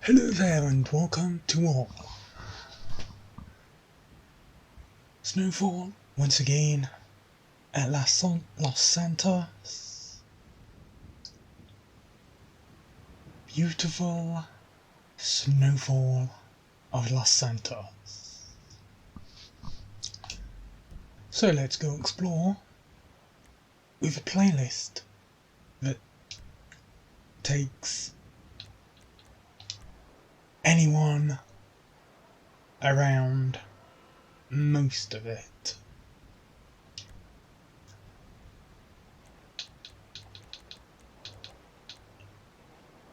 Hello there and welcome to all. Snowfall once again at Los Santos. Beautiful snowfall of Los Santos. So let's go explore with a playlist that takes anyone around most of it.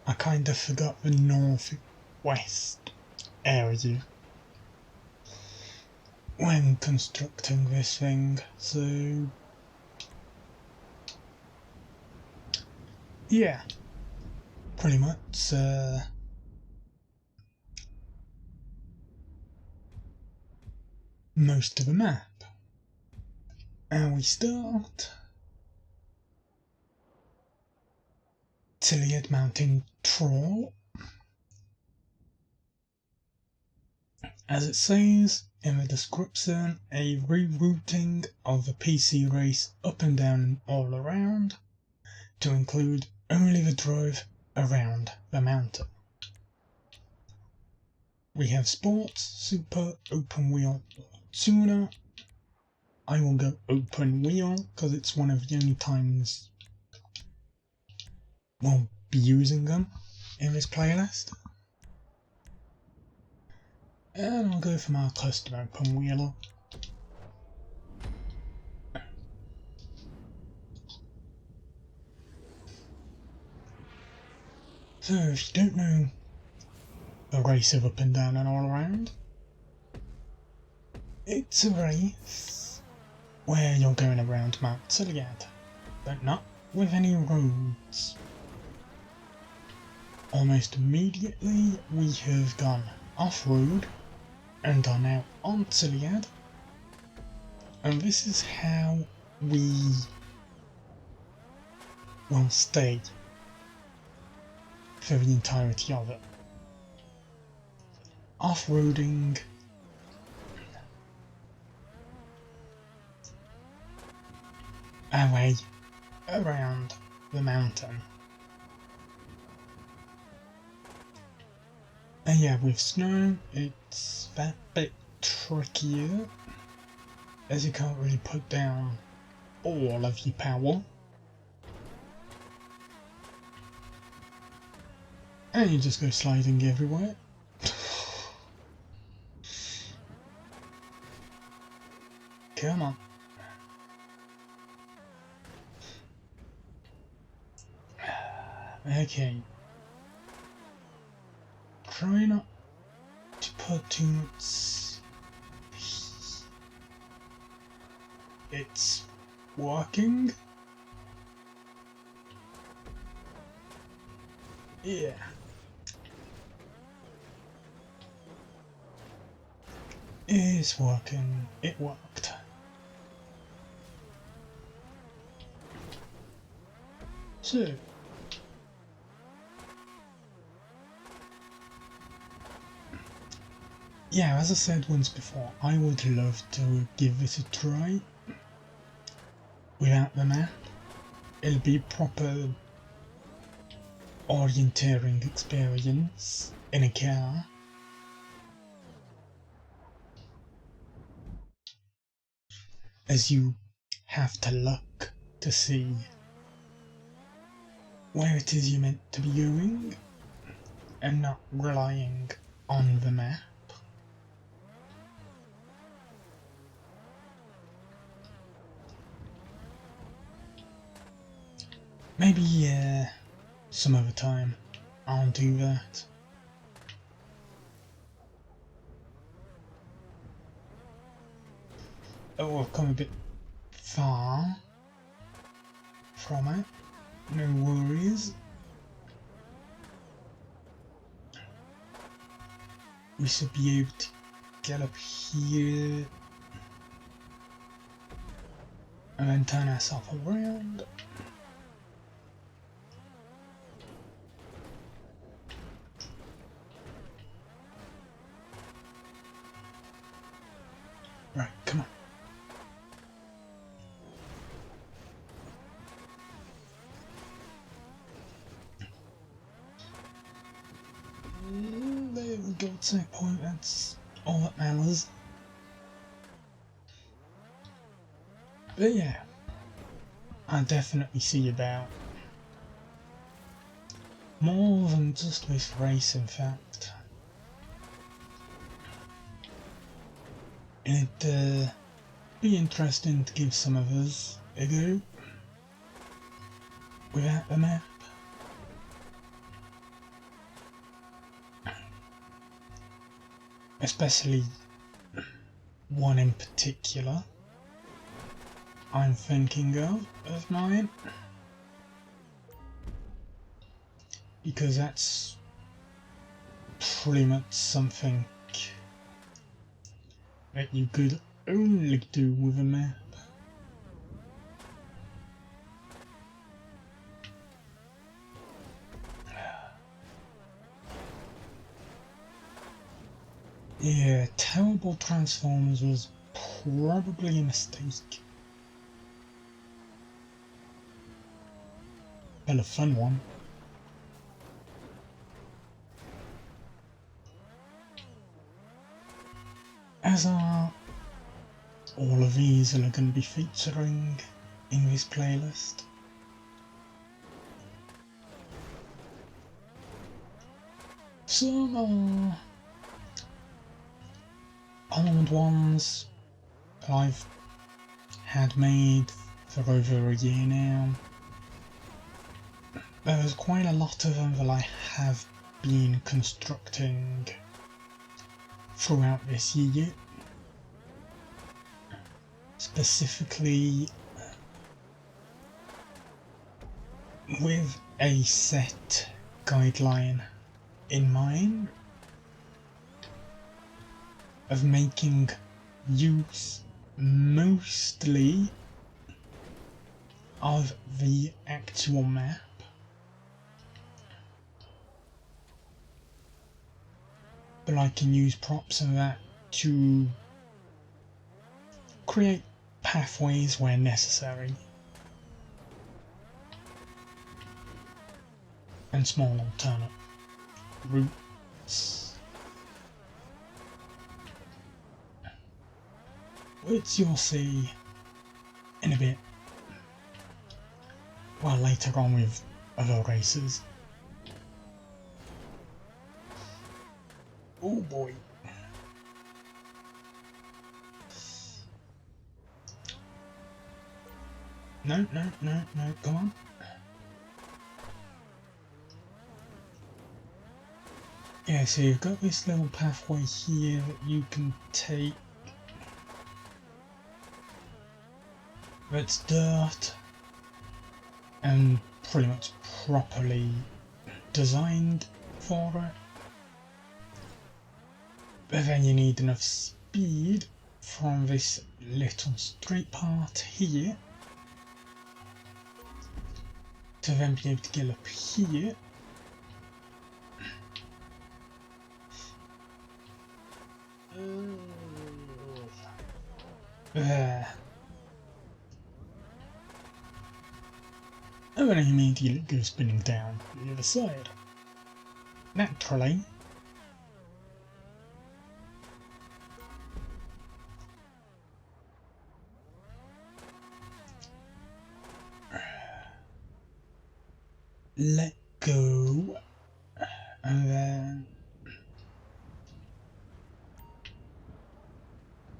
I kind of forgot the northwest area when constructing this thing, so yeah, pretty much most of the map. And we start Tiliad Mountain Troll. As it says in the description, a rerouting of the PC race up and down and all around to include only the drive around the mountain. We have Sports, Super, Open Wheel, Tuner. I will go Open Wheel because it's one of the only times we'll be using them in this playlist. And I'll go for my custom Open Wheel. So if you don't know the race of up and down and all around, it's a race where you're going around Mount Tiliad, but not with any roads. Almost immediately we have gone off-road and are now on Tiliad, and this is how we will stay for the entirety of it. Off-roading our way around the mountain. And yeah, with snow it's that bit trickier, as you can't really put down all of your power. And you just go sliding everywhere. Come on. Okay. Try not to put too much. It's working. Yeah. It's working. It worked. So, yeah, as I said once before, I would love to give this a try without the map. It'll be proper orienteering experience in a car. As you have to look to see where it is you're meant to be going and not relying on the map. Maybe some other time I'll do that. Oh, I've come a bit far from it. No worries. We should be able to get up here and then turn ourselves around. Right, come on. There we go, checkpoint, that's all that matters. But yeah, I definitely see about more than just this race, in fact. It'd be interesting to give some of us a go without the map. Especially one in particular I'm thinking of mine. Because that's pretty much something that you could only do with a map. Yeah, Terrible Transformers was probably a mistake. But a fun one. As are all of these that are going to be featuring in this playlist. Some are old ones I've had made for over a year now. There's quite a lot of them that I have been constructing throughout this year. Specifically with a set guideline in mind of making use mostly of the actual map, but I can use props and that to create pathways where necessary and small alternate routes, which you'll see in a bit, well, later on with other races. Oh boy. No, come on. Yeah, so you've got this little pathway here that you can take. That's dirt and pretty much properly designed for it. But then you need enough speed from this little straight part here to then be able to get up here. There. And then immediately go spinning down the other side. Naturally. Let go, and then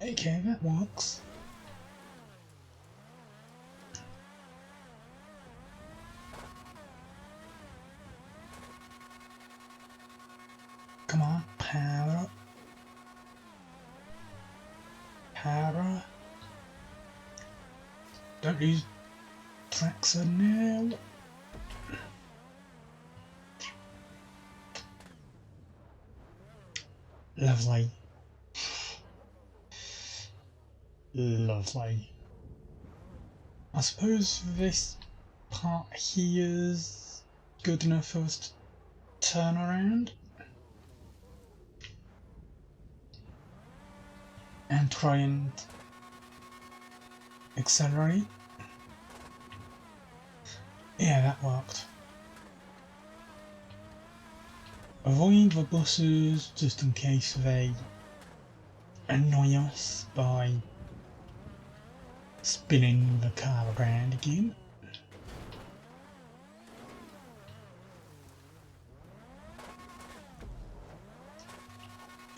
okay, that works. Come on, power up. Power. Don't use Traxxas now. Lovely. Lovely. I suppose this part here's good enough for us to turn around. and try and accelerate. Yeah, that worked. Avoid the buses just in case they annoy us by spinning the car around again.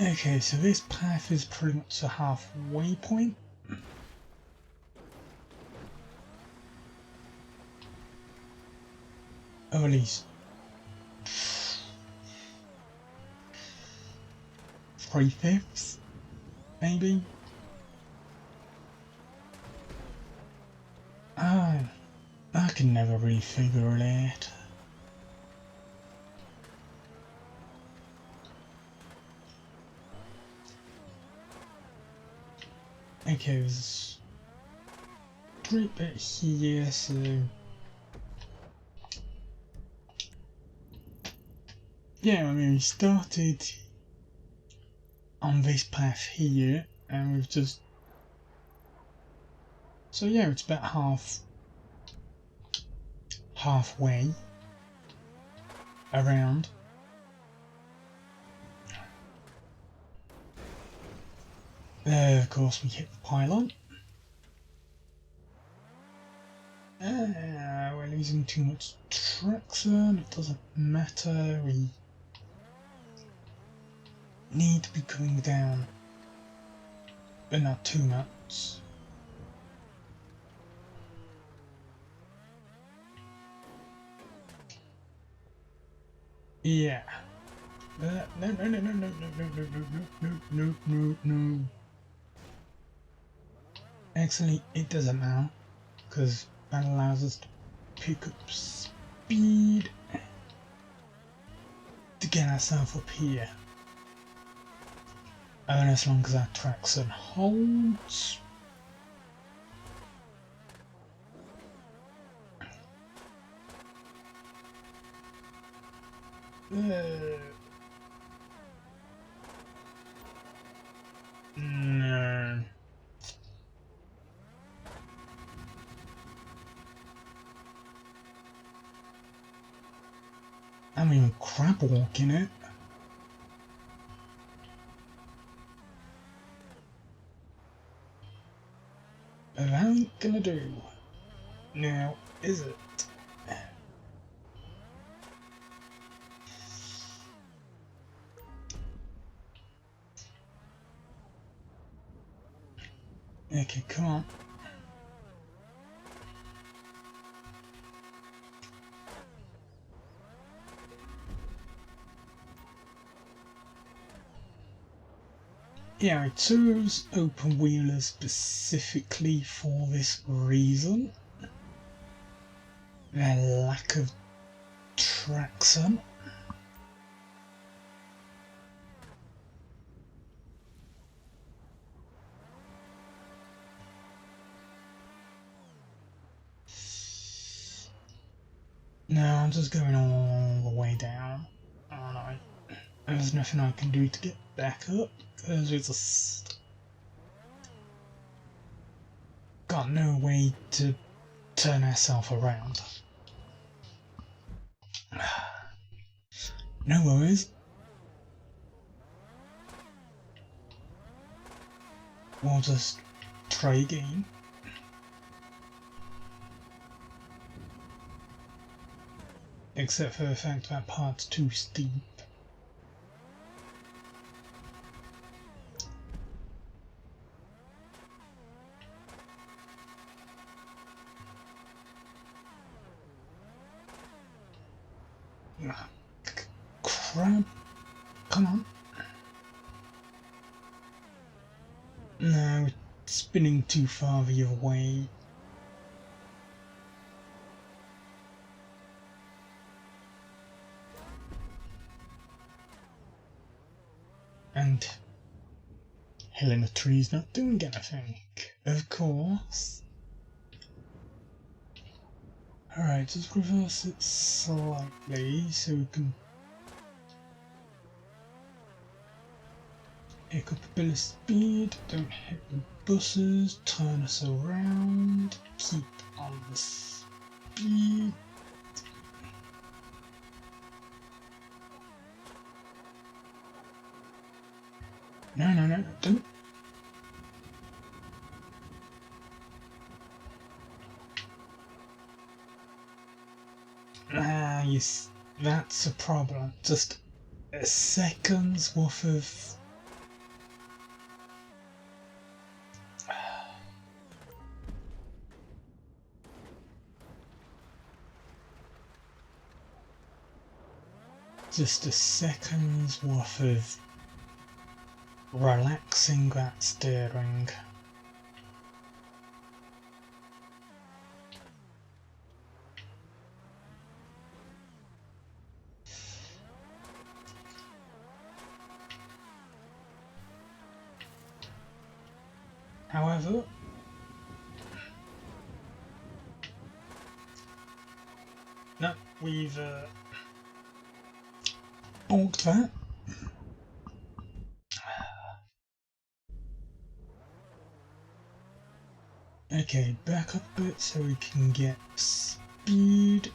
Okay, so this path is pretty much a halfway point. Or at least 3/5, maybe? I can never really figure it out. Okay, there's a street bit here, so yeah, I mean we started on this path here and we've just, so yeah, it's about halfway around. Of course we hit the pylon. We're losing too much traction, it doesn't matter, we need to be coming down, but not too much. Yeah. No. Actually, it doesn't now, because that allows us to pick up speed to get ourselves up here. And as long as our traction holds. No. I'm even crab walking it. But that ain't gonna do. Now, is it? Okay, come on. Yeah, I chose open wheelers specifically for this reason. Their lack of traction. No, I'm just going all the way down, aren't I? There's nothing I can do to get back up, because we just got no way to turn ourselves around. No worries. We'll just try again. Except for the fact that part's too steep. Crap. Come on. No, it's spinning too far the other way. And Helena Tree's not doing anything, of course. Alright, just reverse it slightly so we can pick up a bit of speed, don't hit the buses, turn us around, keep on the speed. No, don't. Yes, that's a problem. Just a second's worth of... Just a second's worth of relaxing that steering. However, no, we've balked that. Okay, back up a bit so we can get speed.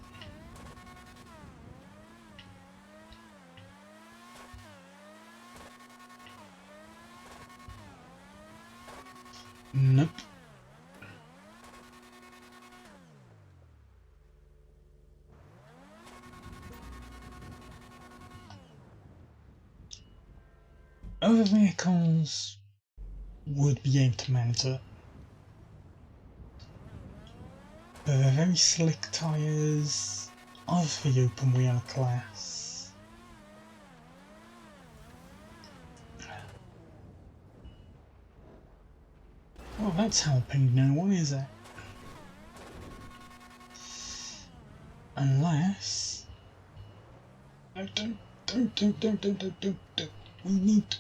Nope. Other vehicles would be able to manage it. But they're very slick tyres of the open wheel class. Well, that's helping no one, is it? Unless... No, don't. We need...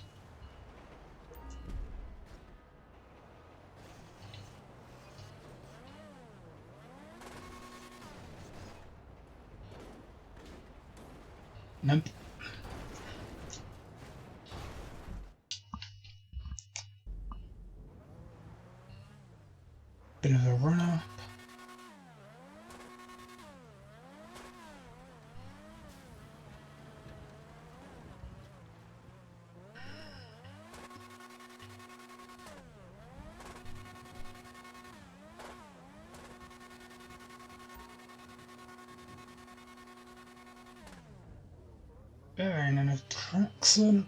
Nope. Bit of a run up. There ain't enough traction.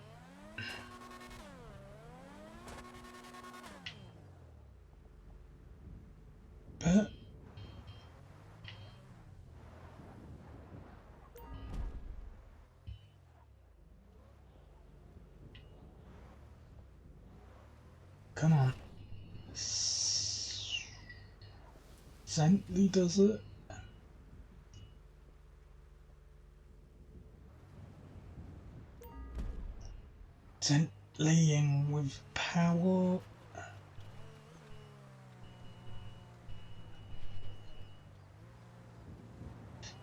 But come on. Gently does it. Gently in with power.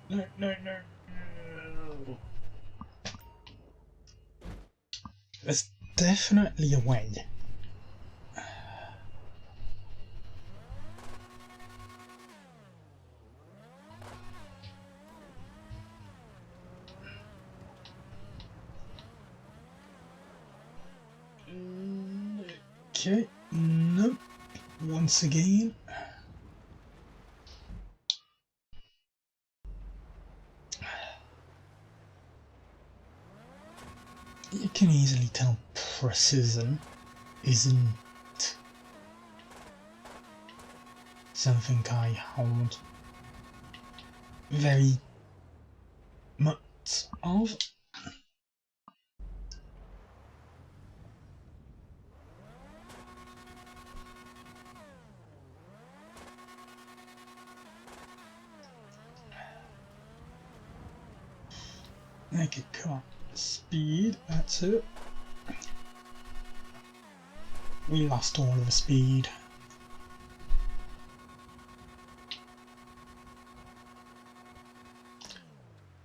No. There's definitely a way. Okay, nope. Once again. You can easily tell precision isn't something I hold very much of. Make it cut speed, that's it. We lost all of the speed.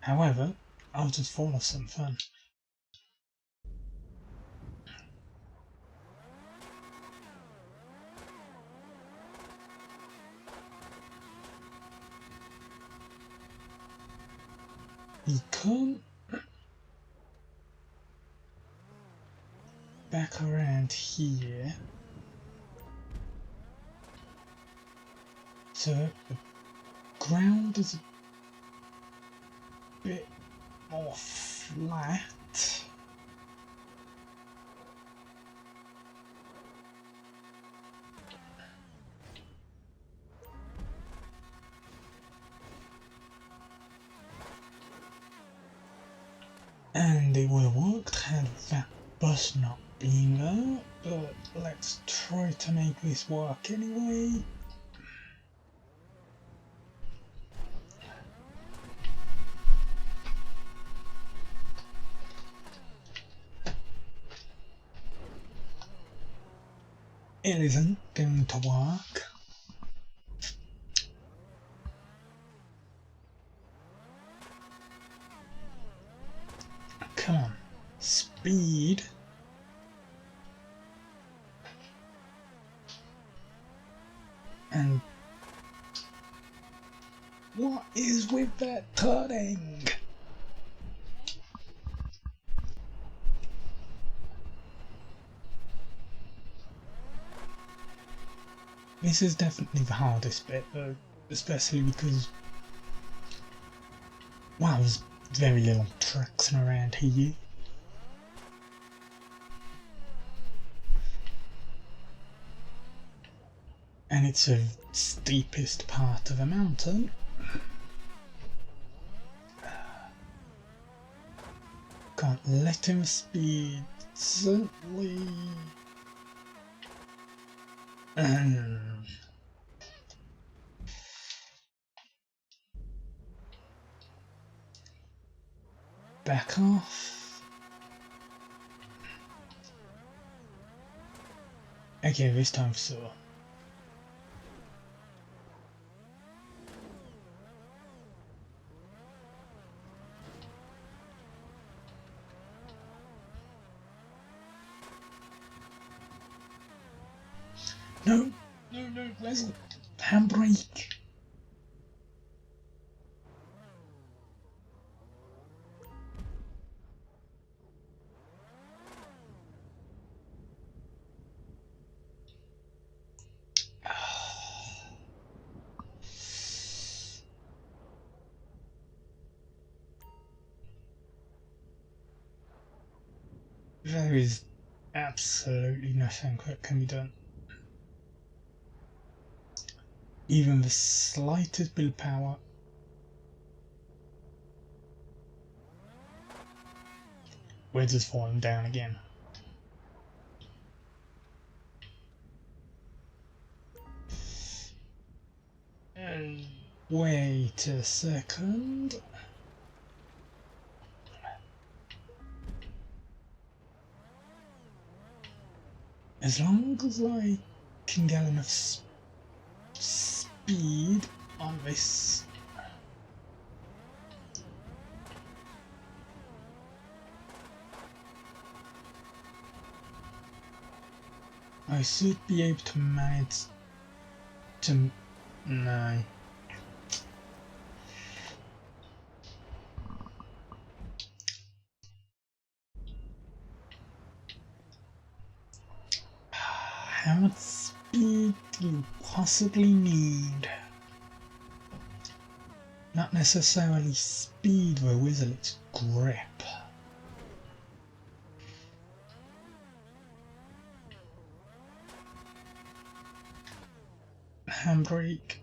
However, I've just thought of something. you come back around here, so the ground is a bit more flat. And it would have worked had that bus not been there, but let's try to make this work anyway. It isn't going to work. Come on, speed. And what is with that turning? This is definitely the hardest bit though, especially because, wow, there's very little traction around here. And it's the steepest part of the mountain. Can't let him speed, certainly. Back off. Okay, this time so. No, where's the handbrake? There is absolutely nothing that can be done. Even the slightest bit of power. We're just falling down again. And wait a second. As long as I can get enough speed on this, I should be able to manage to... no. How much speed do you possibly need? Not necessarily speed though, is it? It's grip. Handbrake.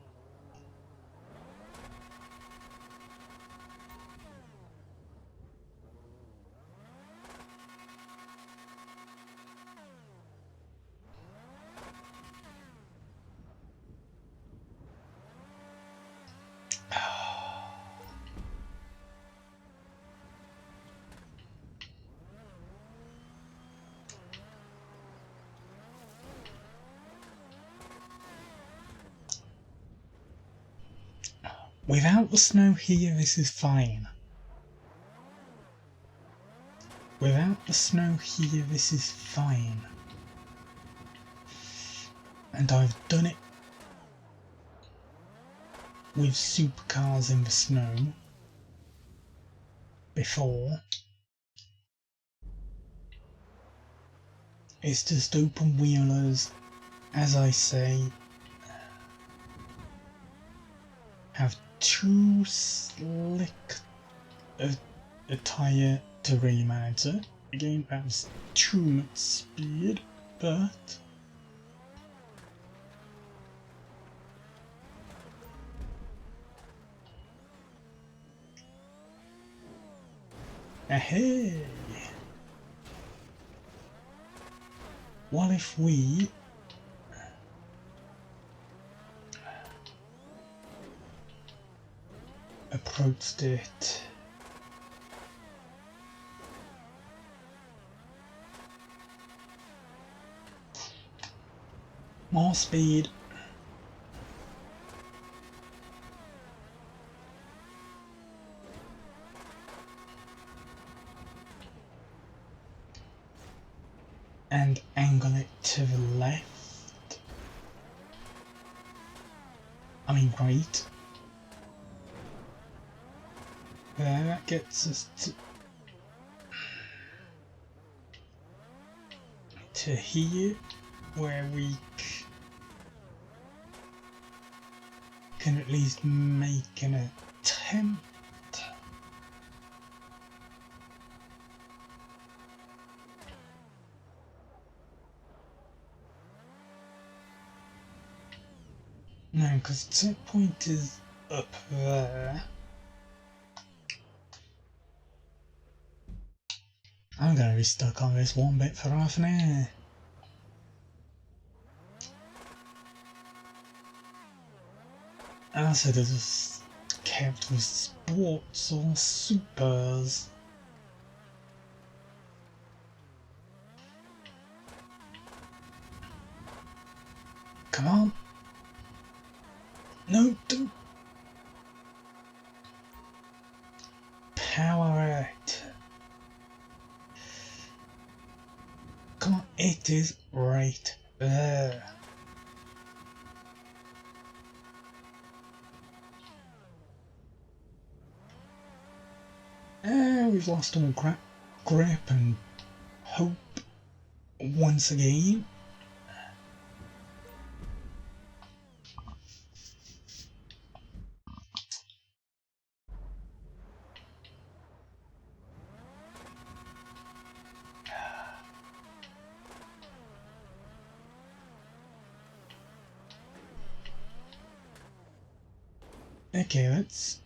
Without the snow here, this is fine. Without the snow here, this is fine. And I've done it with supercars in the snow. before. It's just open wheelers, as I say, have too slick a tyre to really manage it. Again, perhaps too much speed, but hey! What if we approached it more speed? And angle it to the left. I mean, right. There, that gets us to here, where we can at least make an attempt. No, because the set point is up there. I'm gonna be stuck on this one bit for half an hour. I said it was kept with sports or supers. Come on. No, don't. Power it. Come on, it is right there. We've lost all grip and hope once again. Okay, that's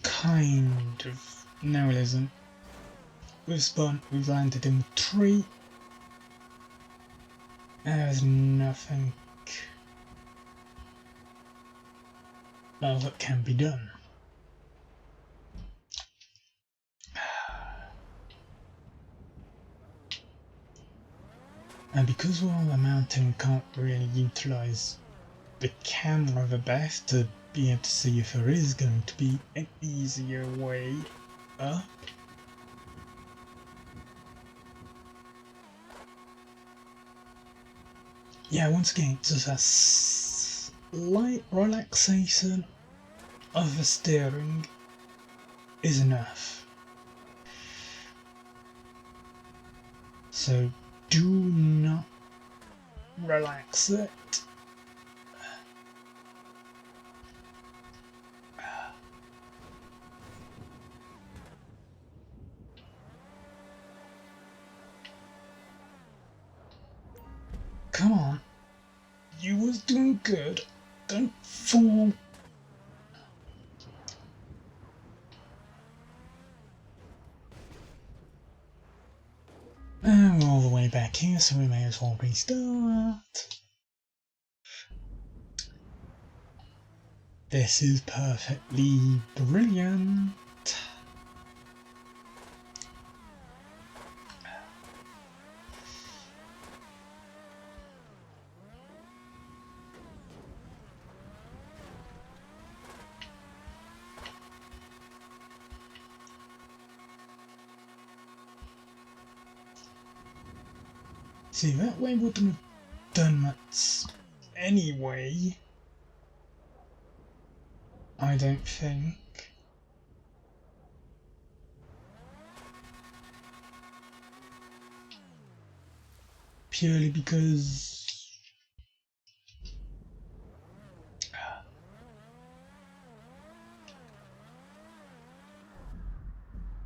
kind of... No, it isn't. We've spun, we've landed in the tree. There's nothing that can be done. And because we're on the mountain, we can't really utilise the camera the best to be able to see if there is going to be an easier way up. Yeah, once again, just a slight relaxation of the steering is enough. So do not relax it. Come on, you was doing good. Don't fall. And we're all the way back here, so we may as well restart. This is perfectly brilliant. See, that way wouldn't have done much anyway. I don't think. purely because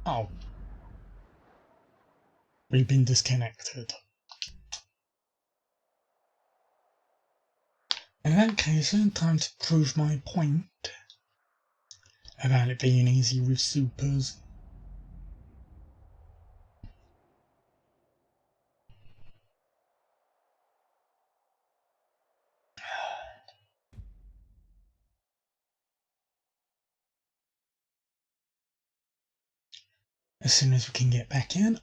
oh, we've been disconnected. In that case, then time to prove my point about it being easy with supers. As soon as we can get back in.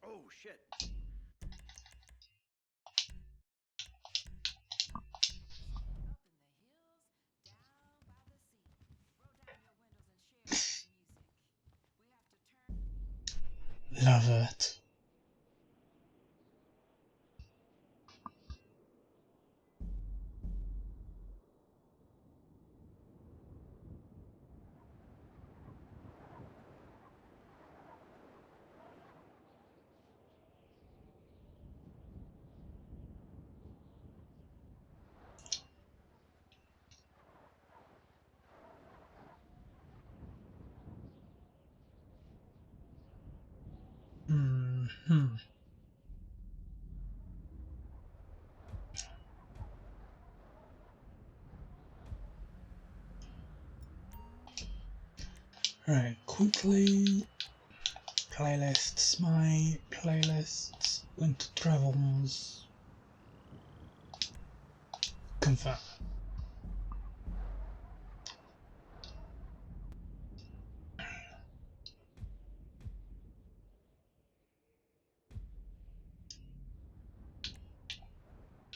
Oh shit. Love it. Right, quickly. Playlists, my playlists, link to travels. Confirm.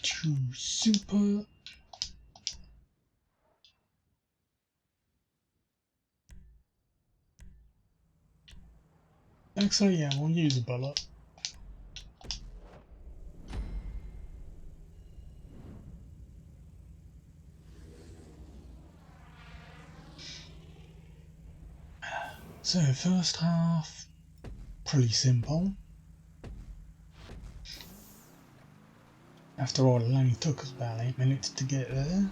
To super. Actually, yeah, we'll use a bullet. So, first half, pretty simple. After all, it only took us about 8 minutes to get there.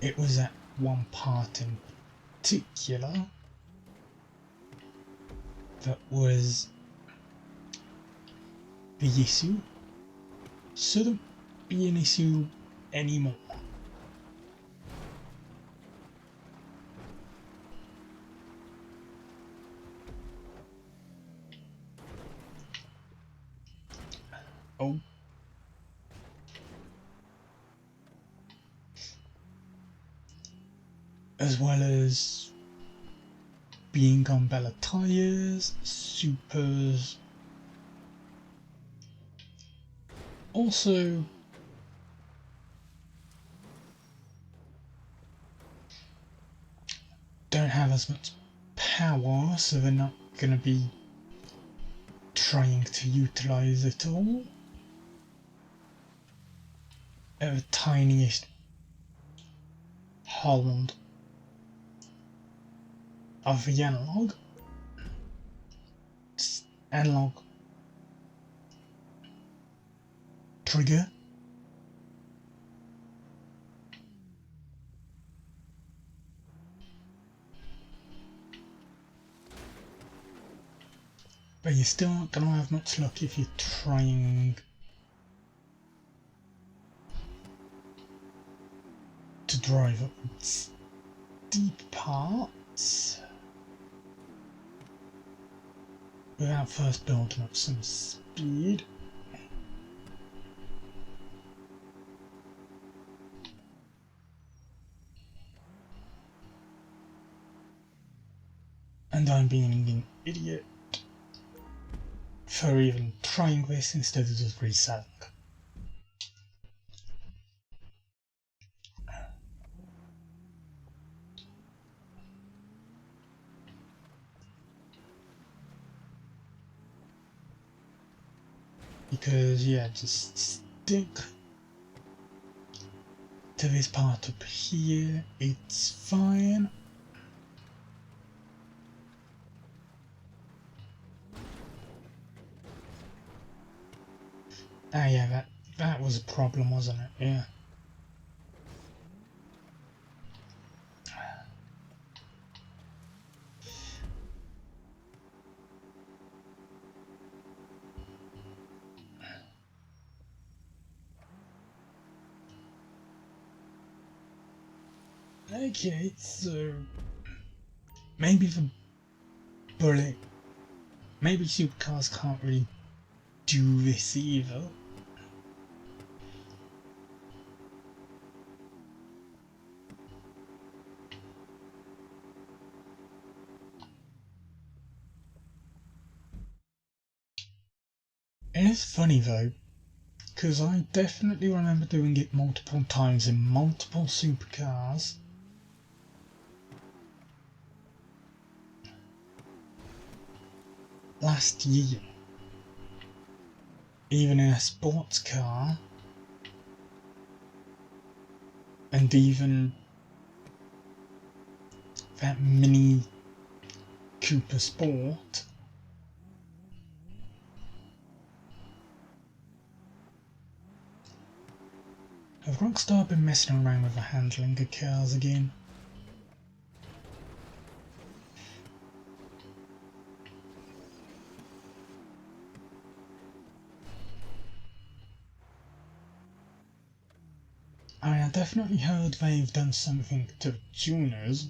It was that one part in particular that was the issue. Shouldn't be an issue anymore. Oh. As well as being on Bella tires, supers. Also, don't have as much power, so they're not going to be trying to utilize it all. At the tiniest hold of the analog trigger. But you're still not going to have much luck if you're trying to drive up steep parts without first building up some speed. And I'm being an idiot for even trying this instead of just reselling. because yeah, just stick to this part up here, it's fine. Ah yeah, that was a problem, wasn't it? Yeah. Okay, so maybe the bullet, maybe supercars can't really do this either. It's funny though, because I definitely remember doing it multiple times in multiple supercars. Last year, even in a sports car, and even that Mini Cooper Sport. Have Rockstar been messing around with the handling of cars again? I definitely heard they've done something to tuners.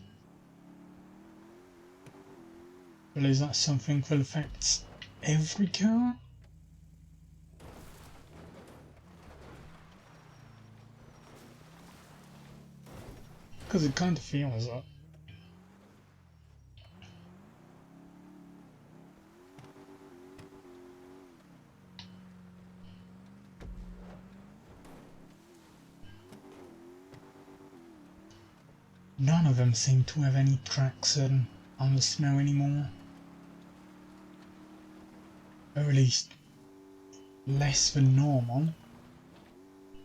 But is that something that affects every car? Because it kind of feels that. None of them seem to have any traction on the snow anymore. Or at least less than normal.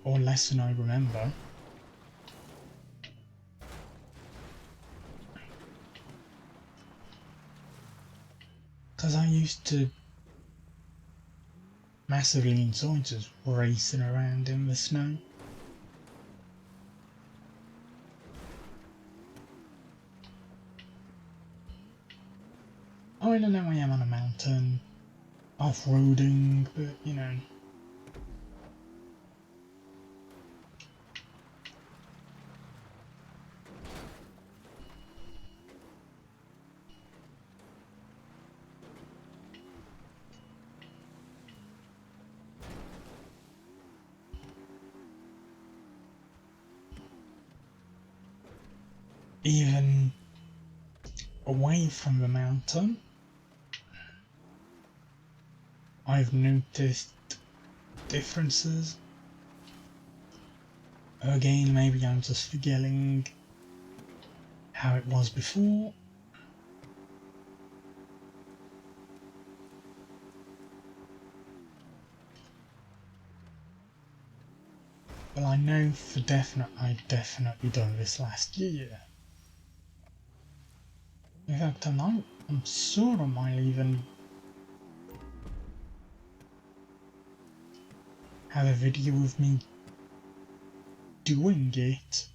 Or less than I remember. Because I used to massively enjoy just racing around in the snow. I don't know, I am on a mountain, off-roading, but you know. Even away from the mountain, I've noticed differences. Again, maybe I'm just forgetting how it was before. Well, I know for definite I definitely done this last year. In fact, I'm sure I might even have a video of me doing it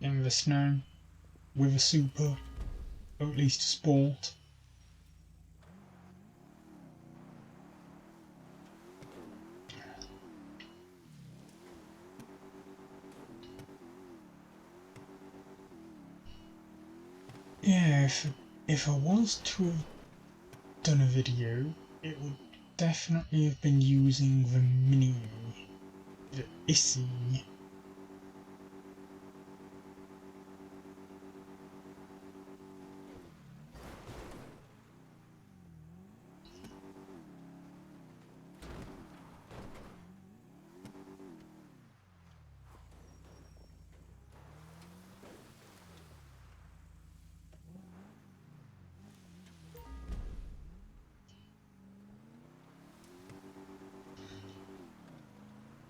in the snow with a super, or at least a sport. Yeah, if I was to have done a video, it would definitely have been using the Mini, the Issy.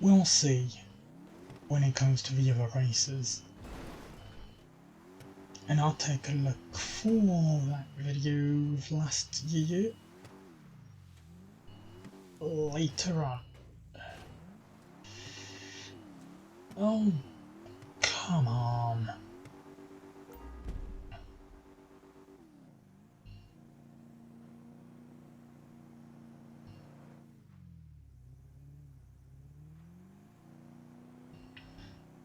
we'll see when it comes to the other races. And I'll take a look for that video of last year later on. Oh, come on.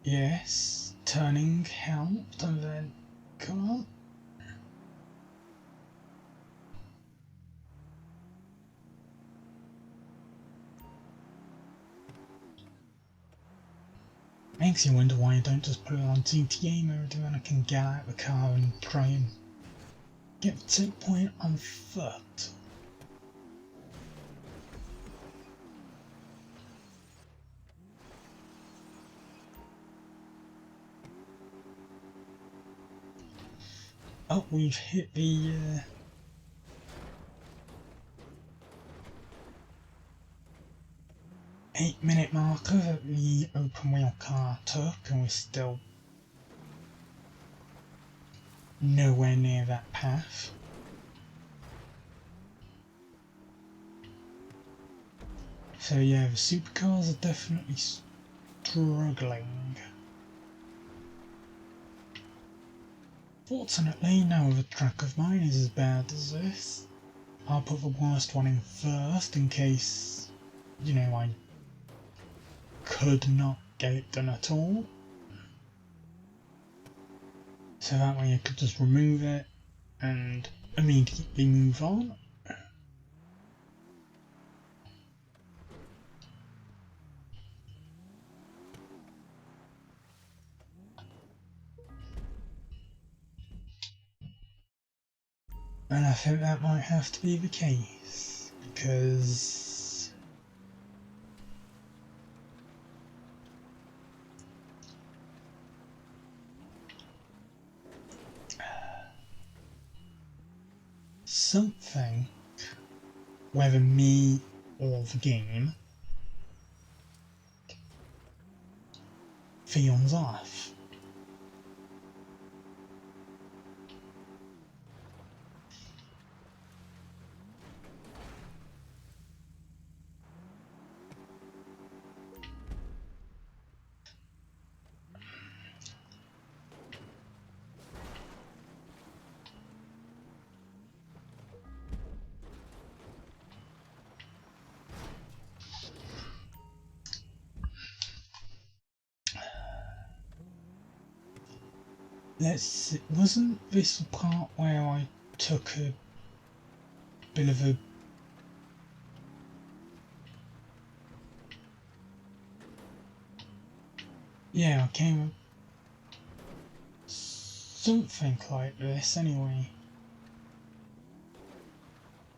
Yes, turning helped, and then, come on. Makes you wonder why I don't just put it on GTA mode and then I can get out of the car and try and get the checkpoint on foot. Oh, we've hit the 8-minute marker that the open wheel car took, and we're still nowhere near that path. So yeah, the supercars are definitely struggling. Fortunately, no other track of mine is as bad as this. I'll put the worst one in first in case, you know, I could not get it done at all. So that way I could just remove it and immediately move on. And I think that might have to be the case, because something, whether me or the game, feels off. Wasn't this the part where I took a bit of a yeah, I came something like this anyway.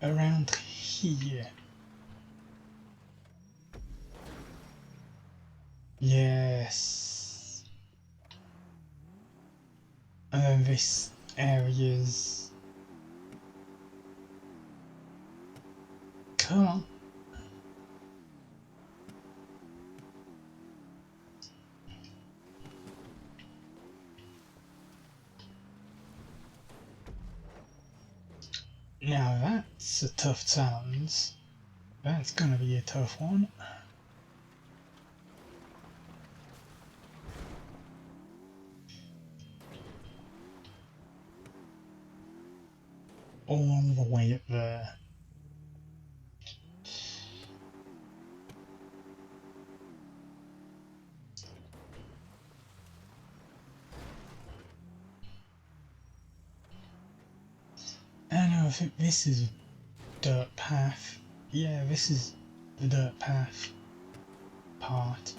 Around here. Yes. And then this area's... Come on. Now that's a tough challenge. That's gonna be a tough one. All the way up there. I think this is a dirt path. Yeah, this is the dirt path part.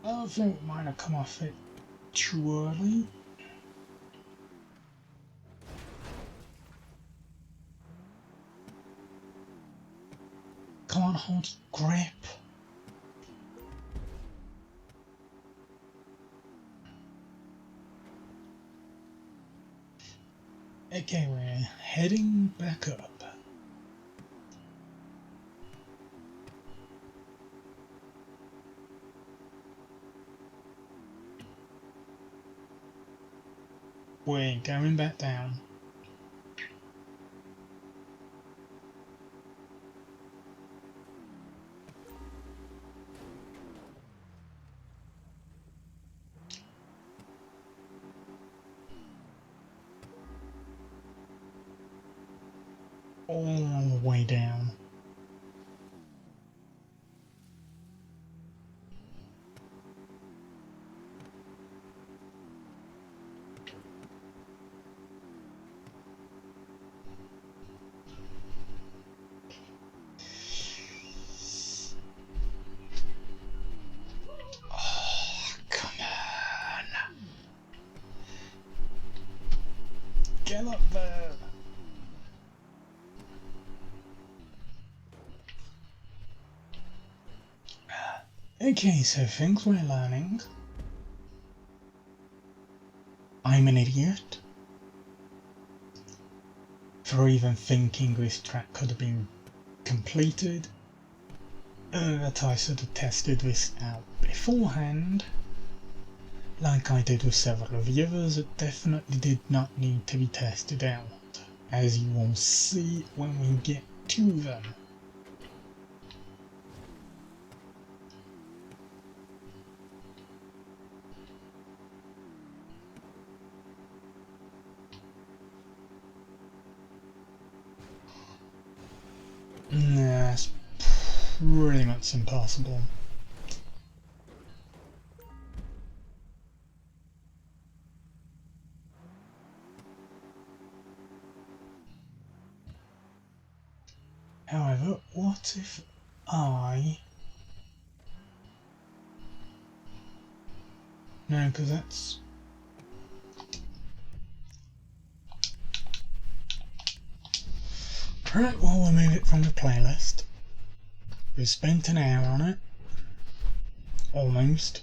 I think mine have come off it too early. Come can't hold grip. Okay, we're heading back up. We're going back down. All the way down. Oh, come on. Get up there. Okay, so things we're learning. I'm an idiot for even thinking this track could have been completed. That I should have tested this out beforehand. Like I did with several of the others, it definitely did not need to be tested out, as you will see when we get to them. Nah, it's pretty much impossible. However, what if I... No, because that's... Right, well, we'll move it from the playlist. We've spent an hour on it. Almost.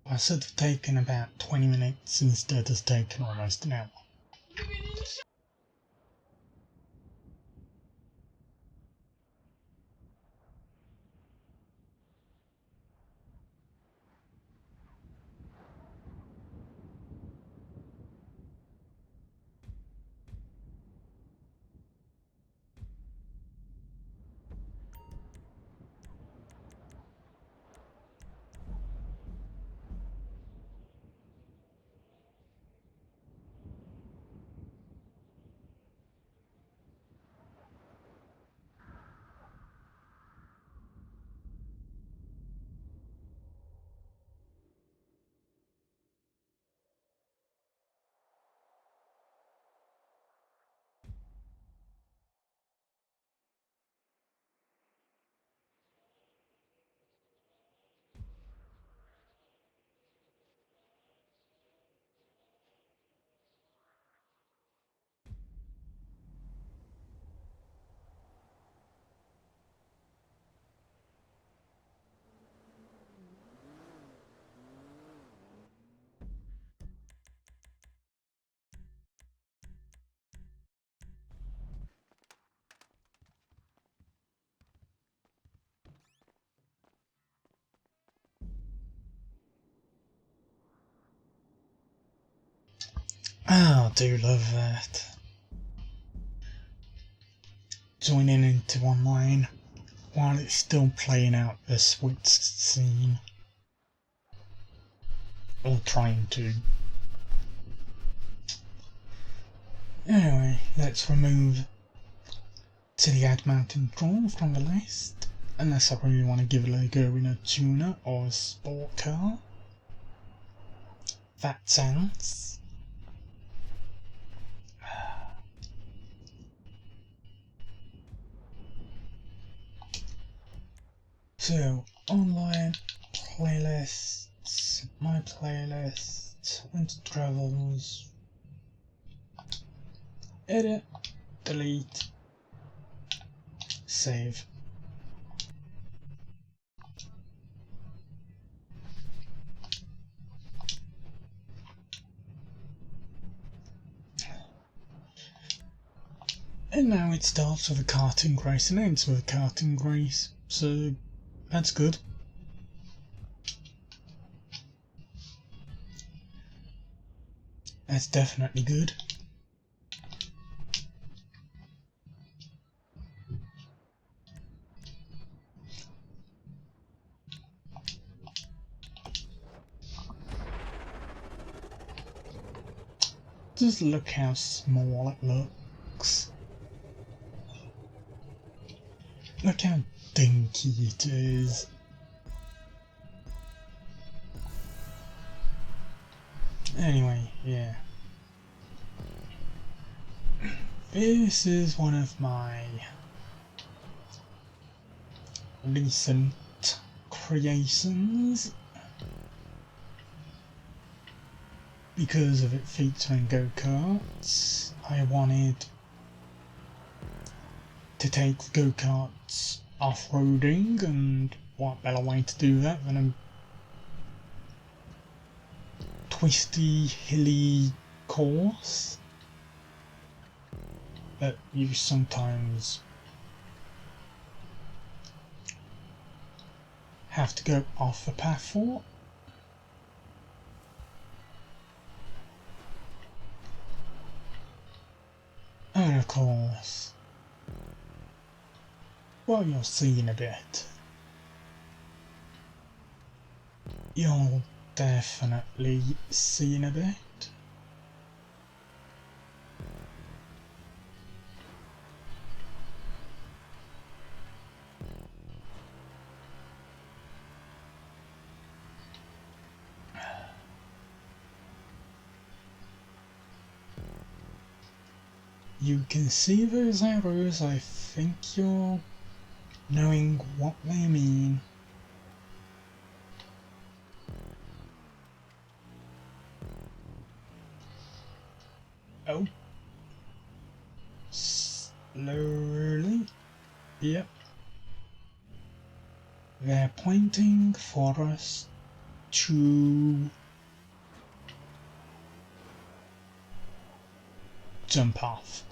I should have taken about 20 minutes instead of taking almost an hour. Oh, I do love that. Joining into one lane while it's still playing out the switch scene. Or trying to. Anyway, let's remove to the add mountain draw from the list. Unless I really want to give it a go in a tuner or a sport car. That sounds. So So, online playlists, my playlists, winter travels, edit, delete, save. And now it starts with a karting race and ends with a karting race, so that's good. That's definitely good. Just look how small it looks. Look how dinky it is. Anyway, yeah. This is one of my recent creations because of it featuring go-karts. I wanted to take the go-karts off-roading, and what better way to do that than a twisty, hilly course that you sometimes have to go off the path for. And of course, well, you'll see in a bit. You'll definitely see in a bit. You can see those arrows. I think you're knowing what they mean. Oh. Slowly. Yep. They're pointing for us to jump off.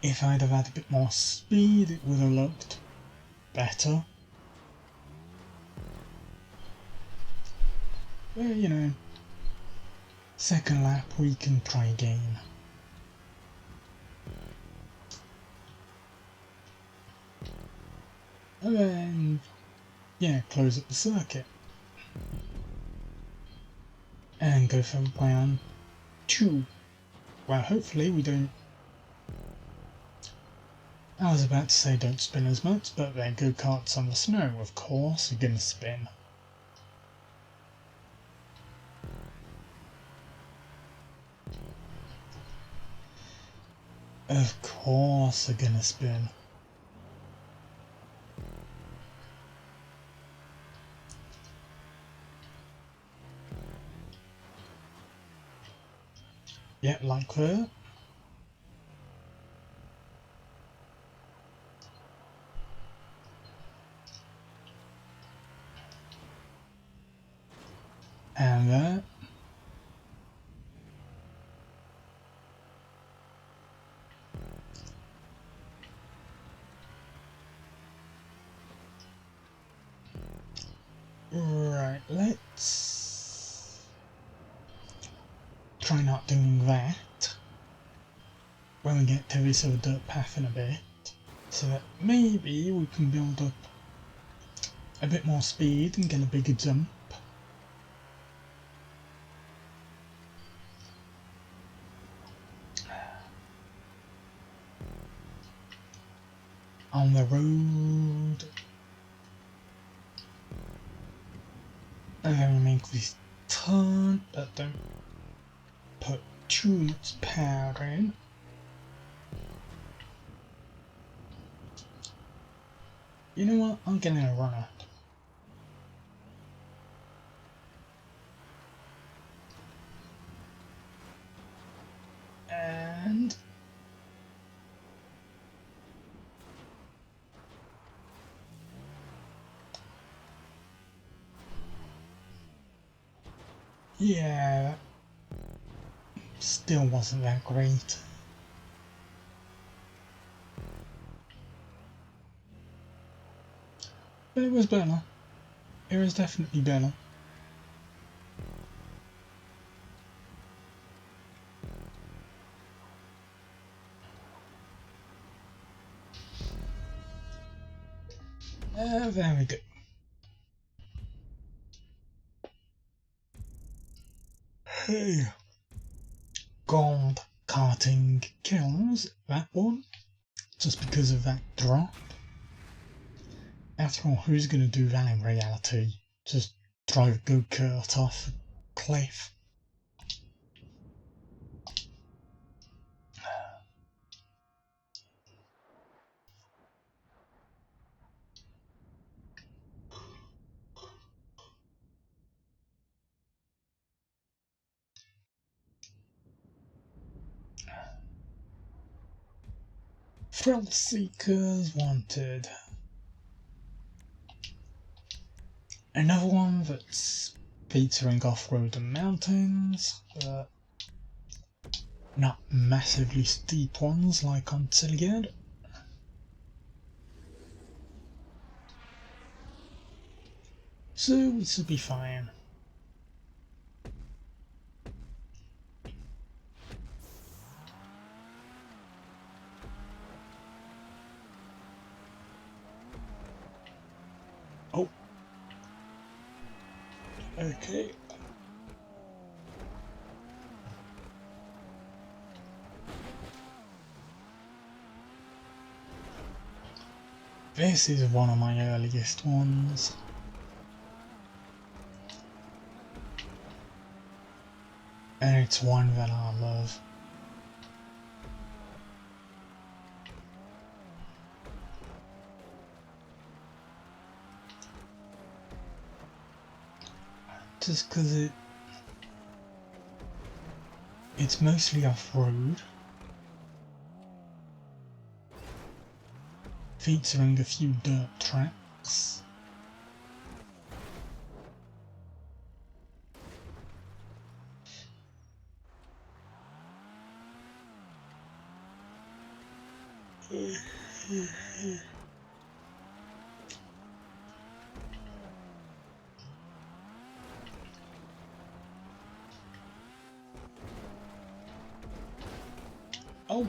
If I'd have had a bit more speed, it would have looked better. But, you know, second lap we can try again. And then, yeah, close up the circuit. And go for round 2. Well, hopefully we don't... I was about to say don't spin as much, but they're go-karts on the snow, of course, you're gonna spin. Of course they're gonna spin. Yep, like that. And that. Right, let's try not doing that when we get to this other dirt path in a bit, so that maybe we can build up a bit more speed and get a bigger jump. On the road. And then we make this turn, but don't put tune its power in. You know what? I'm getting a runner. And yeah, still wasn't that great. But it was better. It was definitely better. There we go. Hey. Gold karting kills that one, just because of that drop. After all, who's going to do that in reality? Just drive a go-kart off a cliff? Thrill seekers wanted. Another one that's featuring off-road and mountains, but not massively steep ones like on Silligard. So we should be fine. Oh. Okay. This is one of my earliest ones. And it's one that I love. Just because it's mostly off-road, featuring a few dirt tracks. Oh!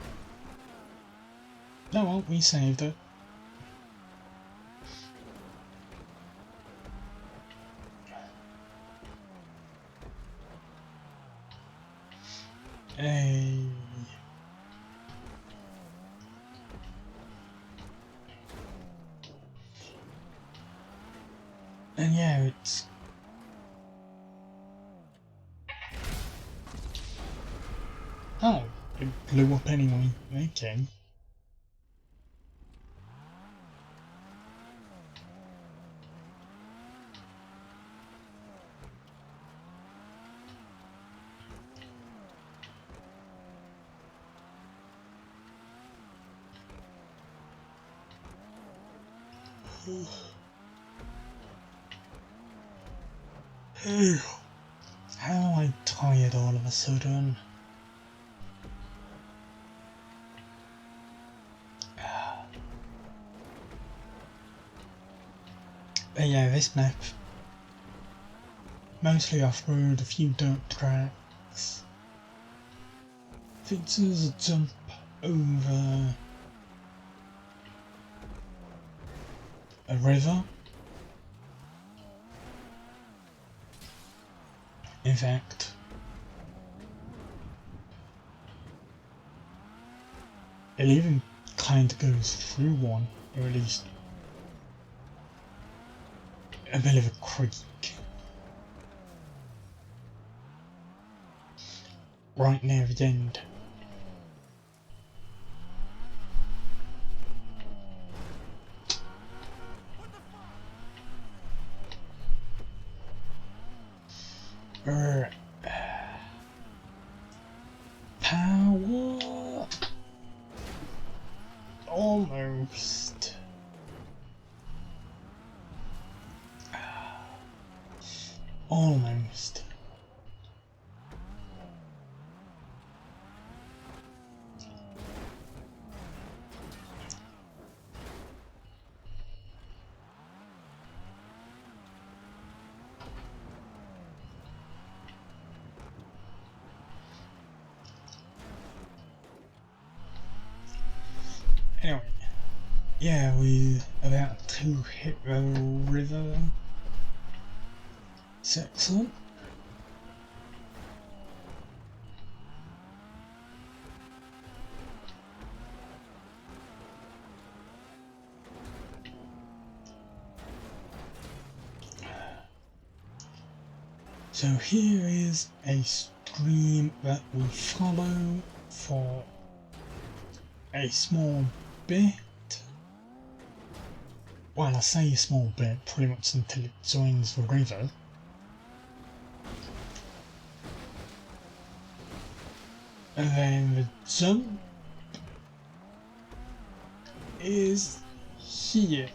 No, well, we saved it. Hey. And yeah, it's... Oh, it blew up anyway. Okay. How am I tired all of a sudden? But yeah, this map, mostly off-road, a few dirt tracks, features a jump over a river. In fact, it even kind of goes through one, or at least a bit of a creek. right near the end. Power. Almost. Almost. Anyway, yeah, we about to hit the river. It's excellent. So here is a stream that we follow for a small bit. Well, I say a small bit, pretty much until it joins the river. And then the jump is here.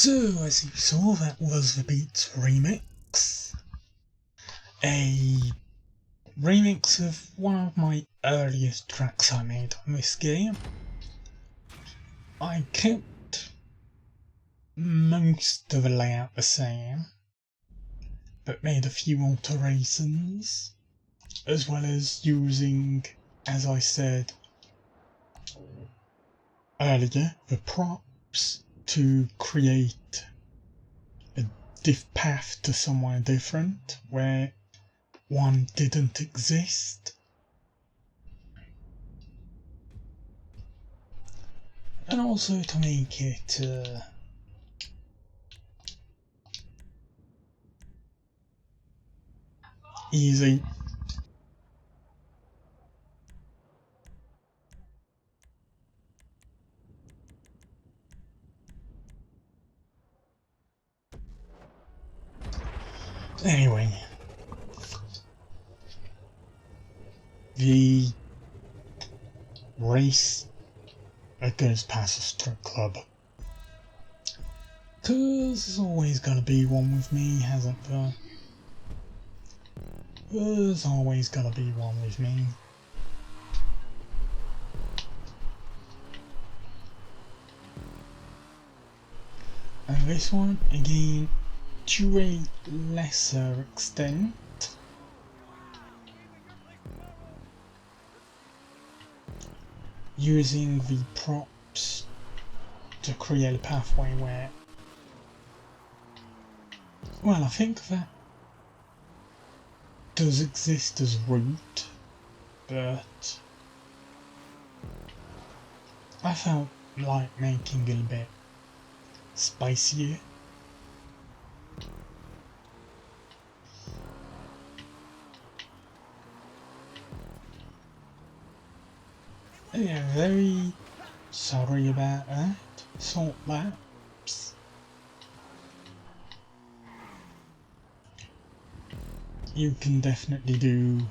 So, as you saw, that was the Beats remix. A remix of one of my earliest tracks I made on this game. I kept most of the layout the same, but made a few alterations, as well as using, as I said earlier, the props to create a diff path to somewhere different where one didn't exist. And also to make it easy. Anyway, the race that goes past a strip club. Cause there's always gotta be one with me, hasn't there? There's always gotta be one with me. And this one, again, to a lesser extent, using the props to create a pathway where, well, I think that does exist as route, but I felt like making it a bit spicier. Yeah, very sorry about that. Salt laps. You can definitely do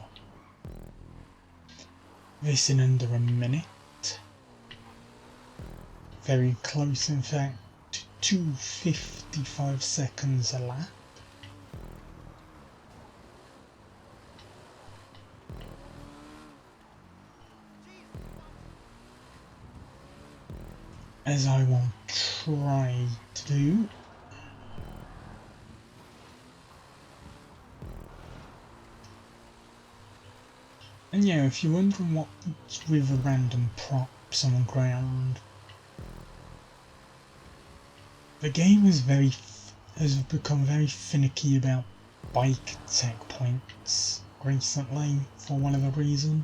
this in under a minute. Very close, in fact, to 55 seconds a lap. As I will try to do. And yeah, if you're wondering what's with the random props on the ground, the game has become very finicky about bike checkpoints recently for whatever reason.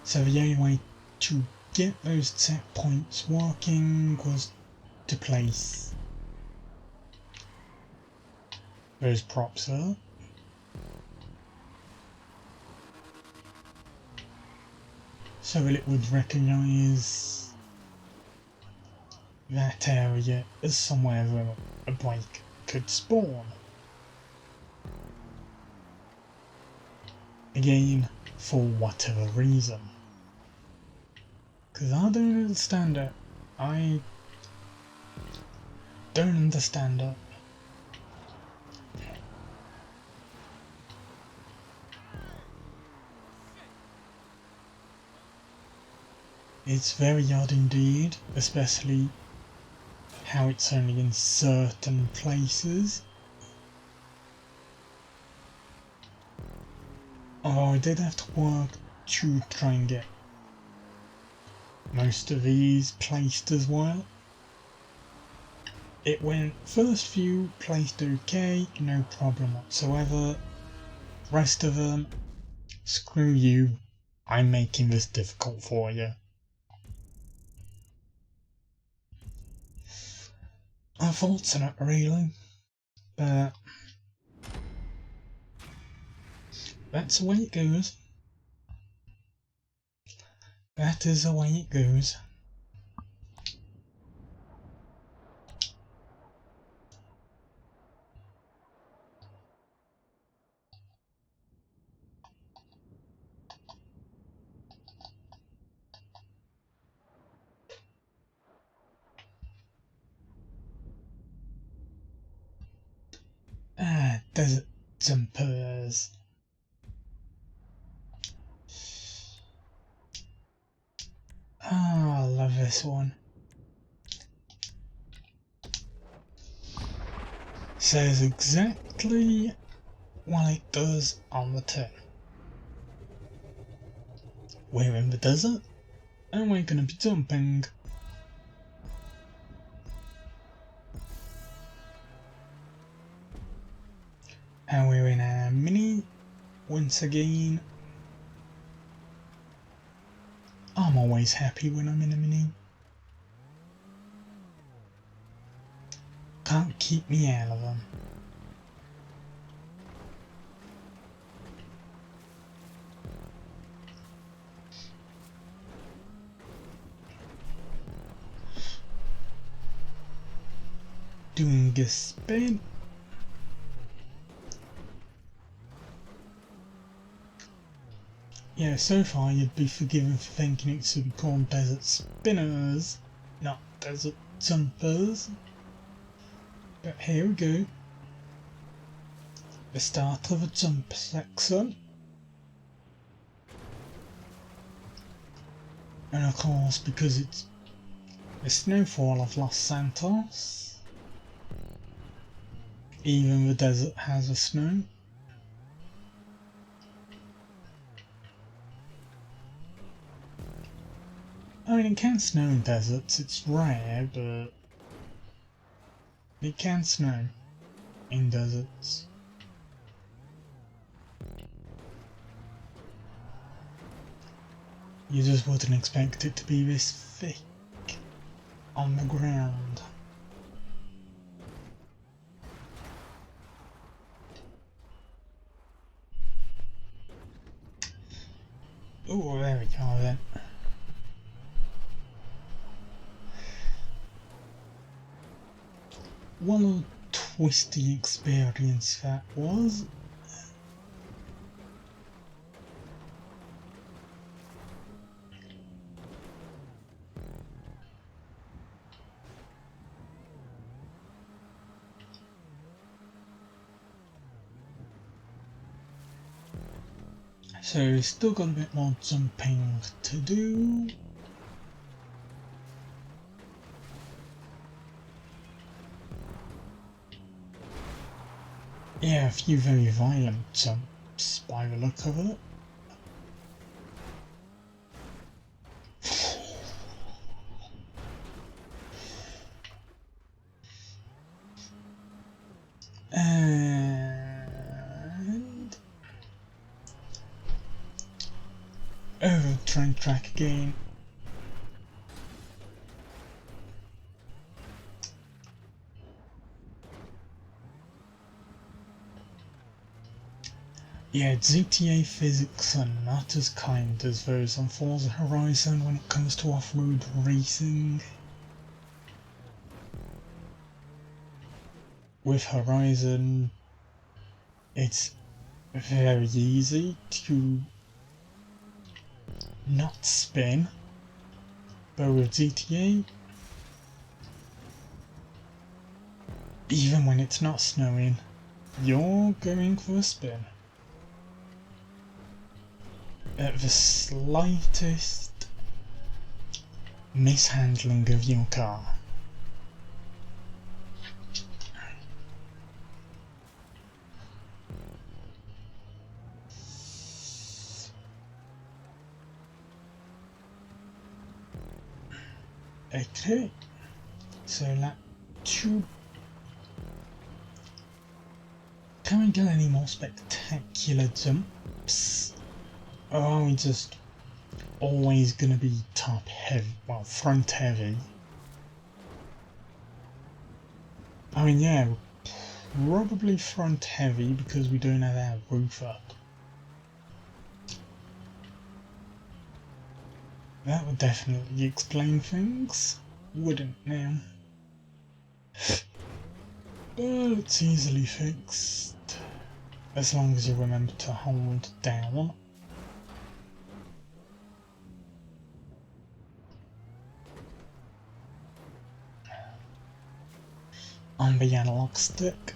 So the only way to get those checkpoints working was to place those props there. So that it would recognise that area as somewhere where a bike could spawn. Again, for whatever reason. Because I don't understand it. I don't understand it. It's very odd indeed, especially how it's only in certain places. Although I did have to work to try and get most of these placed as well. It went, first few placed okay, no problem whatsoever. Rest of them, screw you, I'm making this difficult for you. Unfortunate really, but that's the way it goes. That is the way it goes. desert jumpers. Ah, I love this one. Says exactly what it does on the tin. We're in the desert and we're going to be jumping. And we're in a mini once again. I'm always happy when I'm in a mini. Can't keep me out of them. Doing a spin. Yeah, so far you'd be forgiven for thinking it should be called desert spinners, not desert jumpers. But here we go. The start of a jump section. And of course, because it's the snowfall of Los Santos, even the desert has a snow. I mean, it can snow in deserts, it's rare, but it can snow in deserts. You just wouldn't expect it to be this thick on the ground. Oh, there we go then. What a twisty experience that was. So still got a bit more jumping to do. Yeah, a few very violent jumps by the look of it. And over the train track again. Yeah, GTA physics are not as kind as those on Forza Horizon when it comes to off-road racing. With Horizon, it's very easy to not spin, but with GTA, even when it's not snowing, you're going for a spin. At the slightest mishandling of your car. Okay, so lap 2. Can we get any more spectacular jumps? Or are we just always gonna be top heavy, well, front heavy? I mean, yeah, probably front heavy because we don't have our roof up. That would definitely explain things, wouldn't now? But it's easily fixed, as long as you remember to hold down. On the analog stick.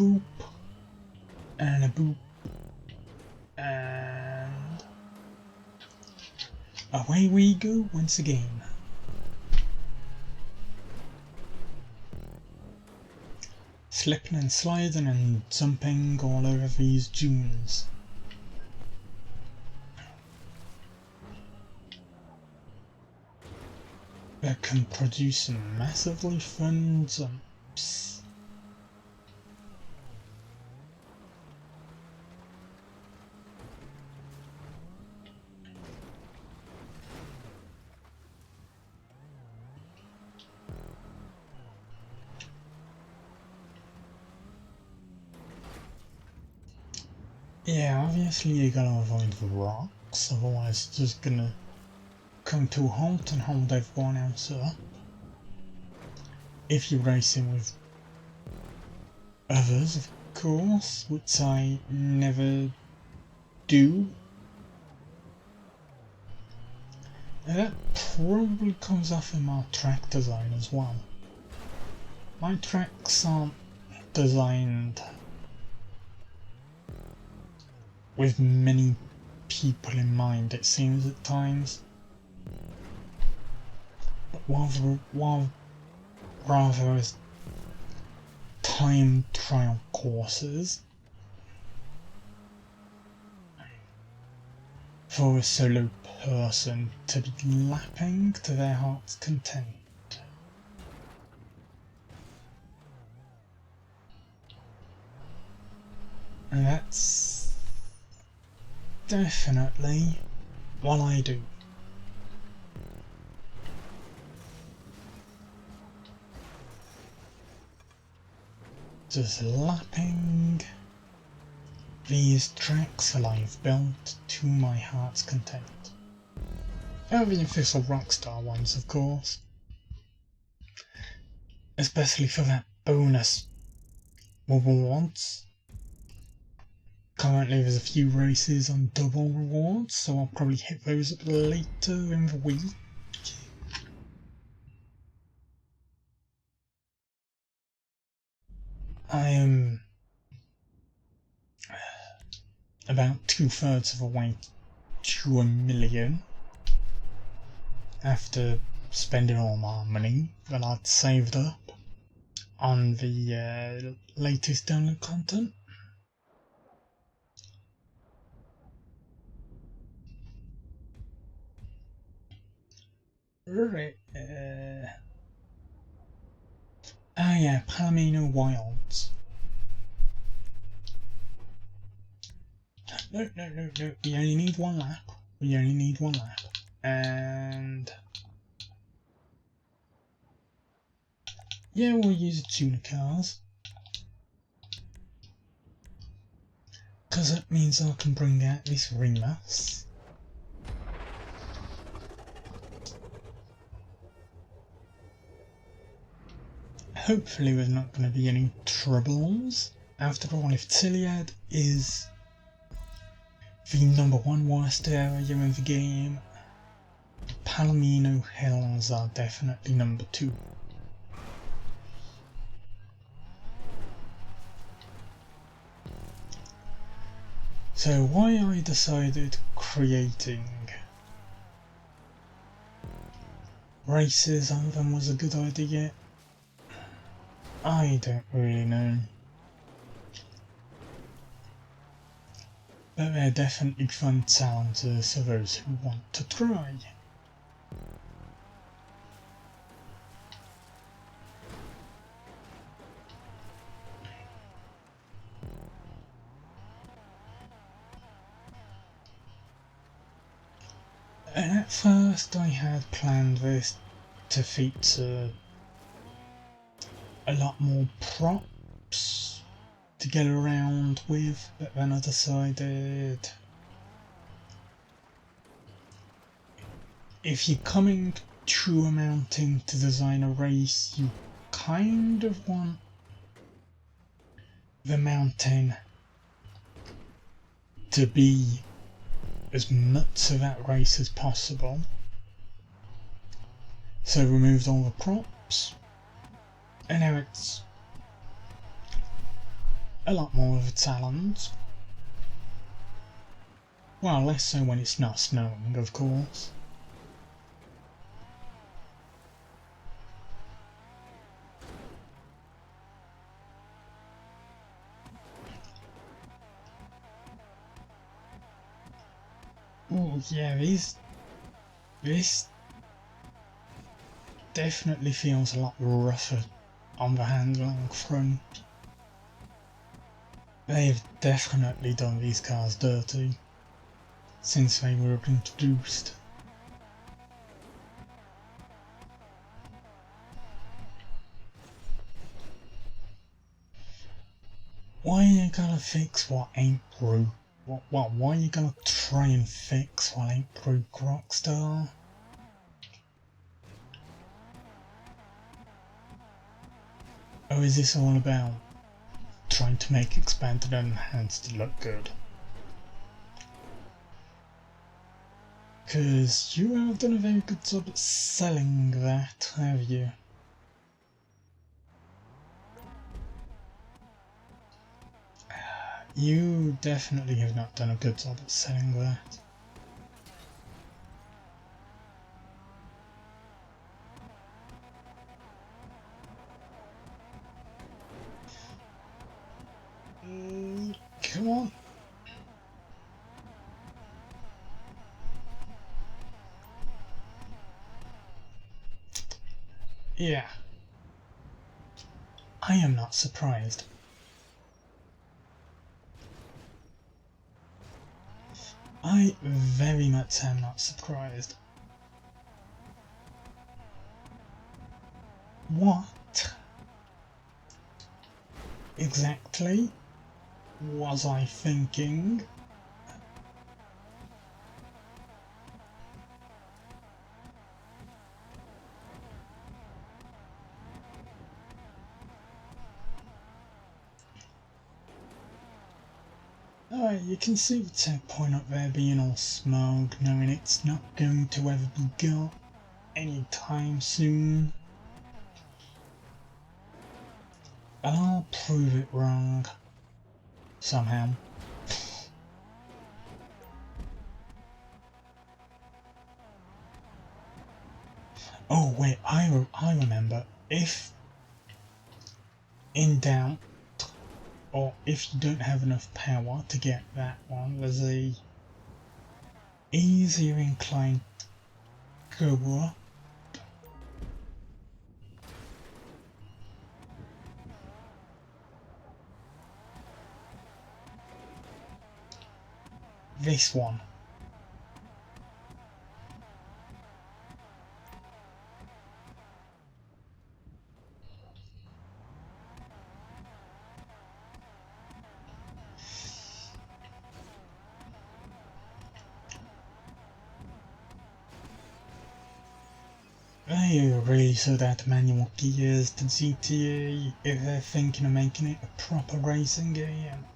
boop, and a boop, and away we go once again. Slipping and sliding and jumping all over these dunes. That can produce some massively fun jumps. Yeah, obviously you gotta avoid the rocks, otherwise it's just gonna come to a halt and hold everyone else up. If you're racing with others, of course, which I never do. And that probably comes off in my track design as well. My tracks aren't designed with many people in mind, it seems at times. But rather as time trial courses for a solo person to be lapping to their heart's content. And that's definitely what I do. Just lapping these tracks that I've built to my heart's content. And the official Rockstar ones, of course. Especially for that bonus rewards. Currently there's a few races on double rewards, so I'll probably hit those up later in the week. I am about 2/3 of the way to 1 million after spending all my money that I'd saved up on the latest download content. Right, yeah, Palomino Wilds. No, we only need one lap. And yeah, we'll use the tuner cars. Because that means I can bring out this ringmass. Hopefully there's not going to be any troubles. After all, if Tiliad is the #1 worst area in the game, Palomino Hills are definitely #2. So why I decided creating races on them was a good idea, I don't really know. But they're definitely fun challenges for those who want to try. And at first I had planned this to feature a lot more props to get around with, but then I decided if you're coming to a mountain to design a race, you kind of want the mountain to be as much of that race as possible. So removed all the props, and now it's a lot more of a talent. Well, less so when it's not snowing, of course. Oh yeah, this definitely feels a lot rougher on the handling front. They've definitely done these cars dirty since they were introduced. Why are you gonna fix what ain't broke? Why are you gonna try and fix what ain't broke, Rockstar? Or is this all about trying to make expanded and enhanced look good? Cause you have done a very good job at selling that, have you? You definitely have not done a good job at selling that. Come on. Yeah. I am not surprised. I very much am not surprised. What exactly was I thinking? Alright, you can see the checkpoint up there being all smug, knowing it's not going to ever be got anytime soon. And I'll prove it wrong. Somehow. Oh wait, I remember. If in doubt, or if you don't have enough power to get that one, there's a easier incline go up. This one. They really should add manual gears to GTA if they're thinking of making it a proper racing game.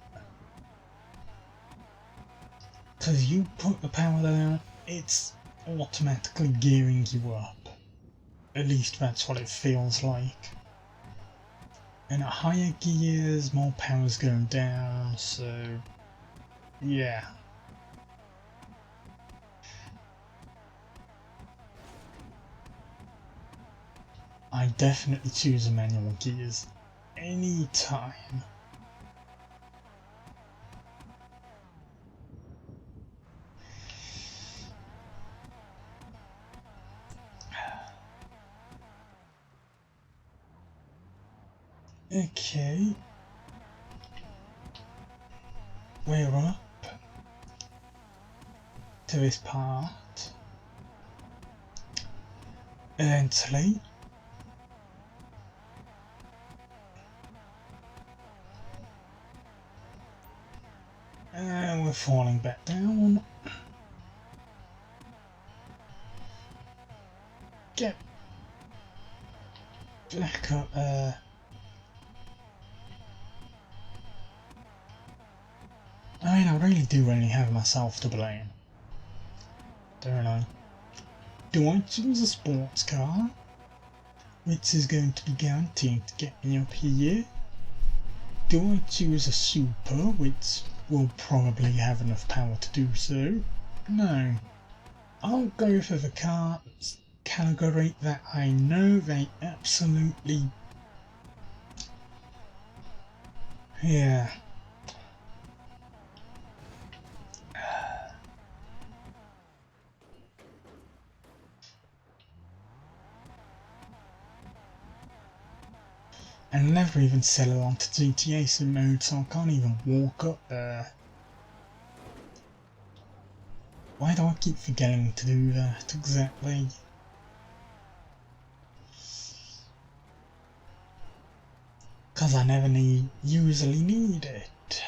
Cause you put the power down, it's automatically gearing you up. At least that's what it feels like. And at higher gears, more power's going down, so yeah. I definitely choose a manual gears any time. Okay. We're up to this part. Eventually. And we're falling back down. Get back up there. I mean, I really do only have myself to blame. Don't I? Do I choose a sports car, which is going to be guaranteed to get me up here? Do I choose a super, which will probably have enough power to do so? No. I'll go for the cards category that I know they absolutely... yeah. And I never even sell it onto GTA sim mode, so I can't even walk up there. Why do I keep forgetting to do that exactly? Because I never usually need it.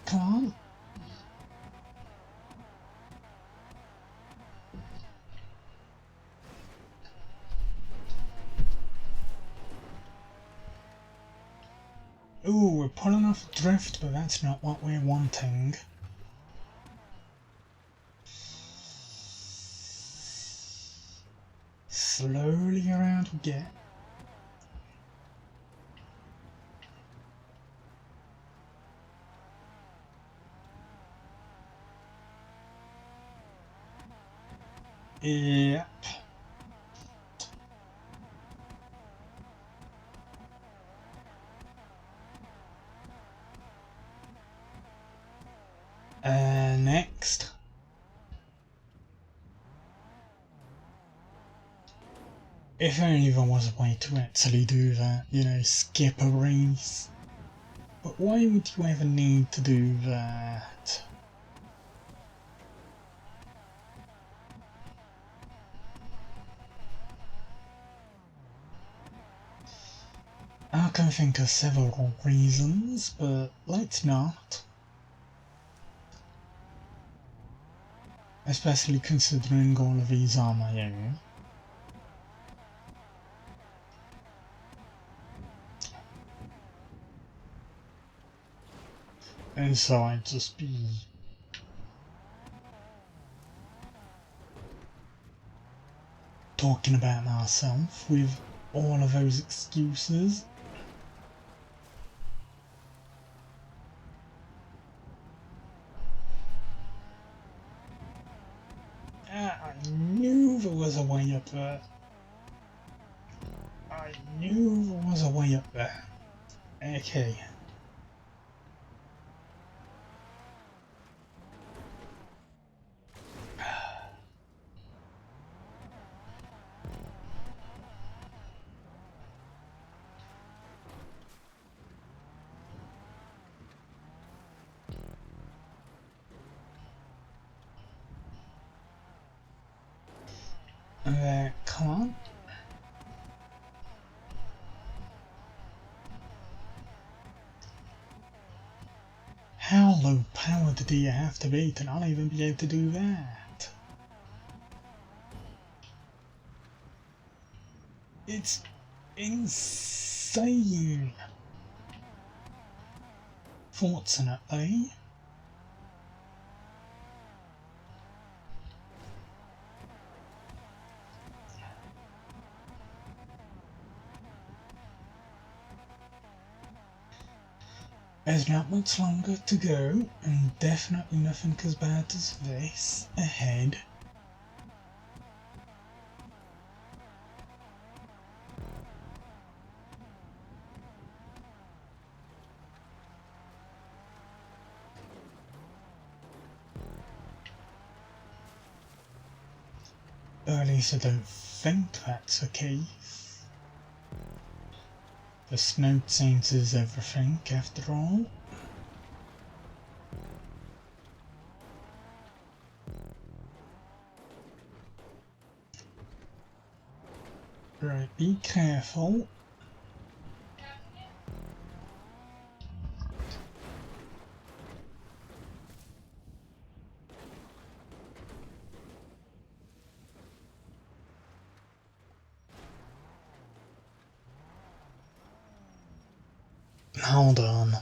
Come on. Ooh, we're pulling off drift, but that's not what we're wanting. Slowly around we get. Yep. Next. If only there was a way to actually do that, you know, skip a race. But why would you ever need to do that? I can think of several reasons, but let's not. Especially considering all of these are my own. And so I'd just be talking about myself with all of those excuses. I knew there was a way up there. I knew there was a way up there. Okay. Come on. How low powered do you have to be to not even be able to do that? It's insane. Fortunately, there's not much longer to go, and definitely nothing as bad as this ahead. Or at least I don't think that's the case. The snow changes everything after all. Right, be careful. Hold on.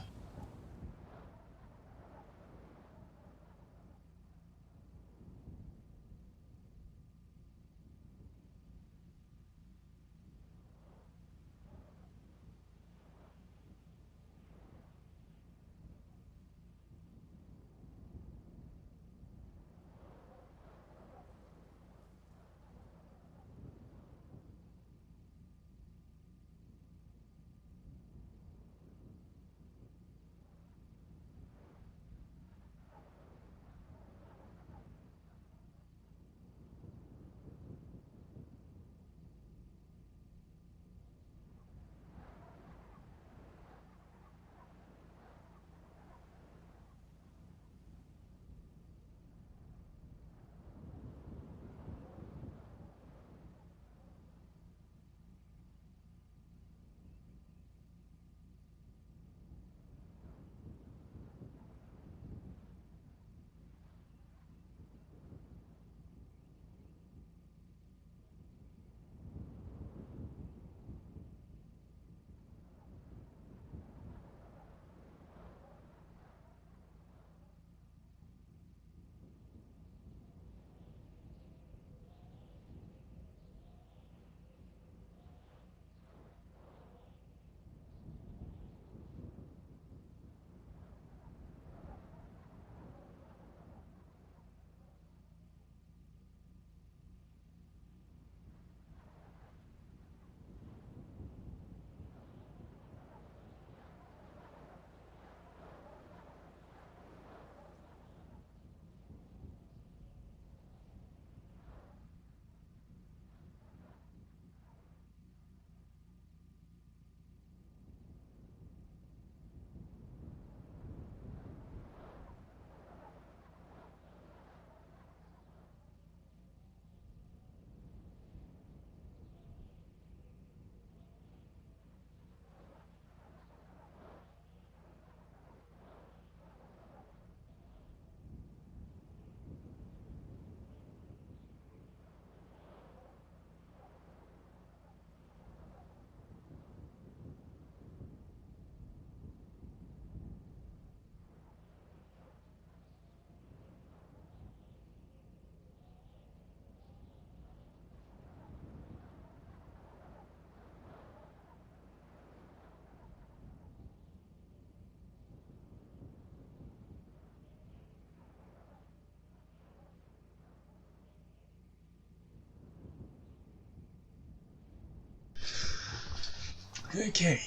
Okay.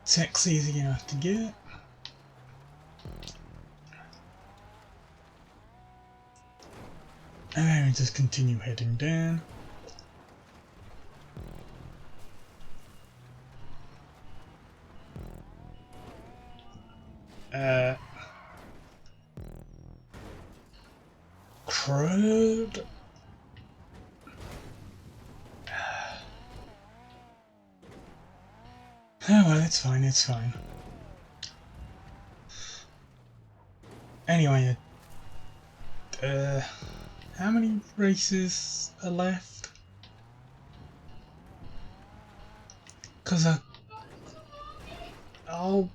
Tech's easy enough to get. And then we just continue heading down. Crud. Oh well, it's fine, it's fine. Anyway, how many races are left? Cause I'll...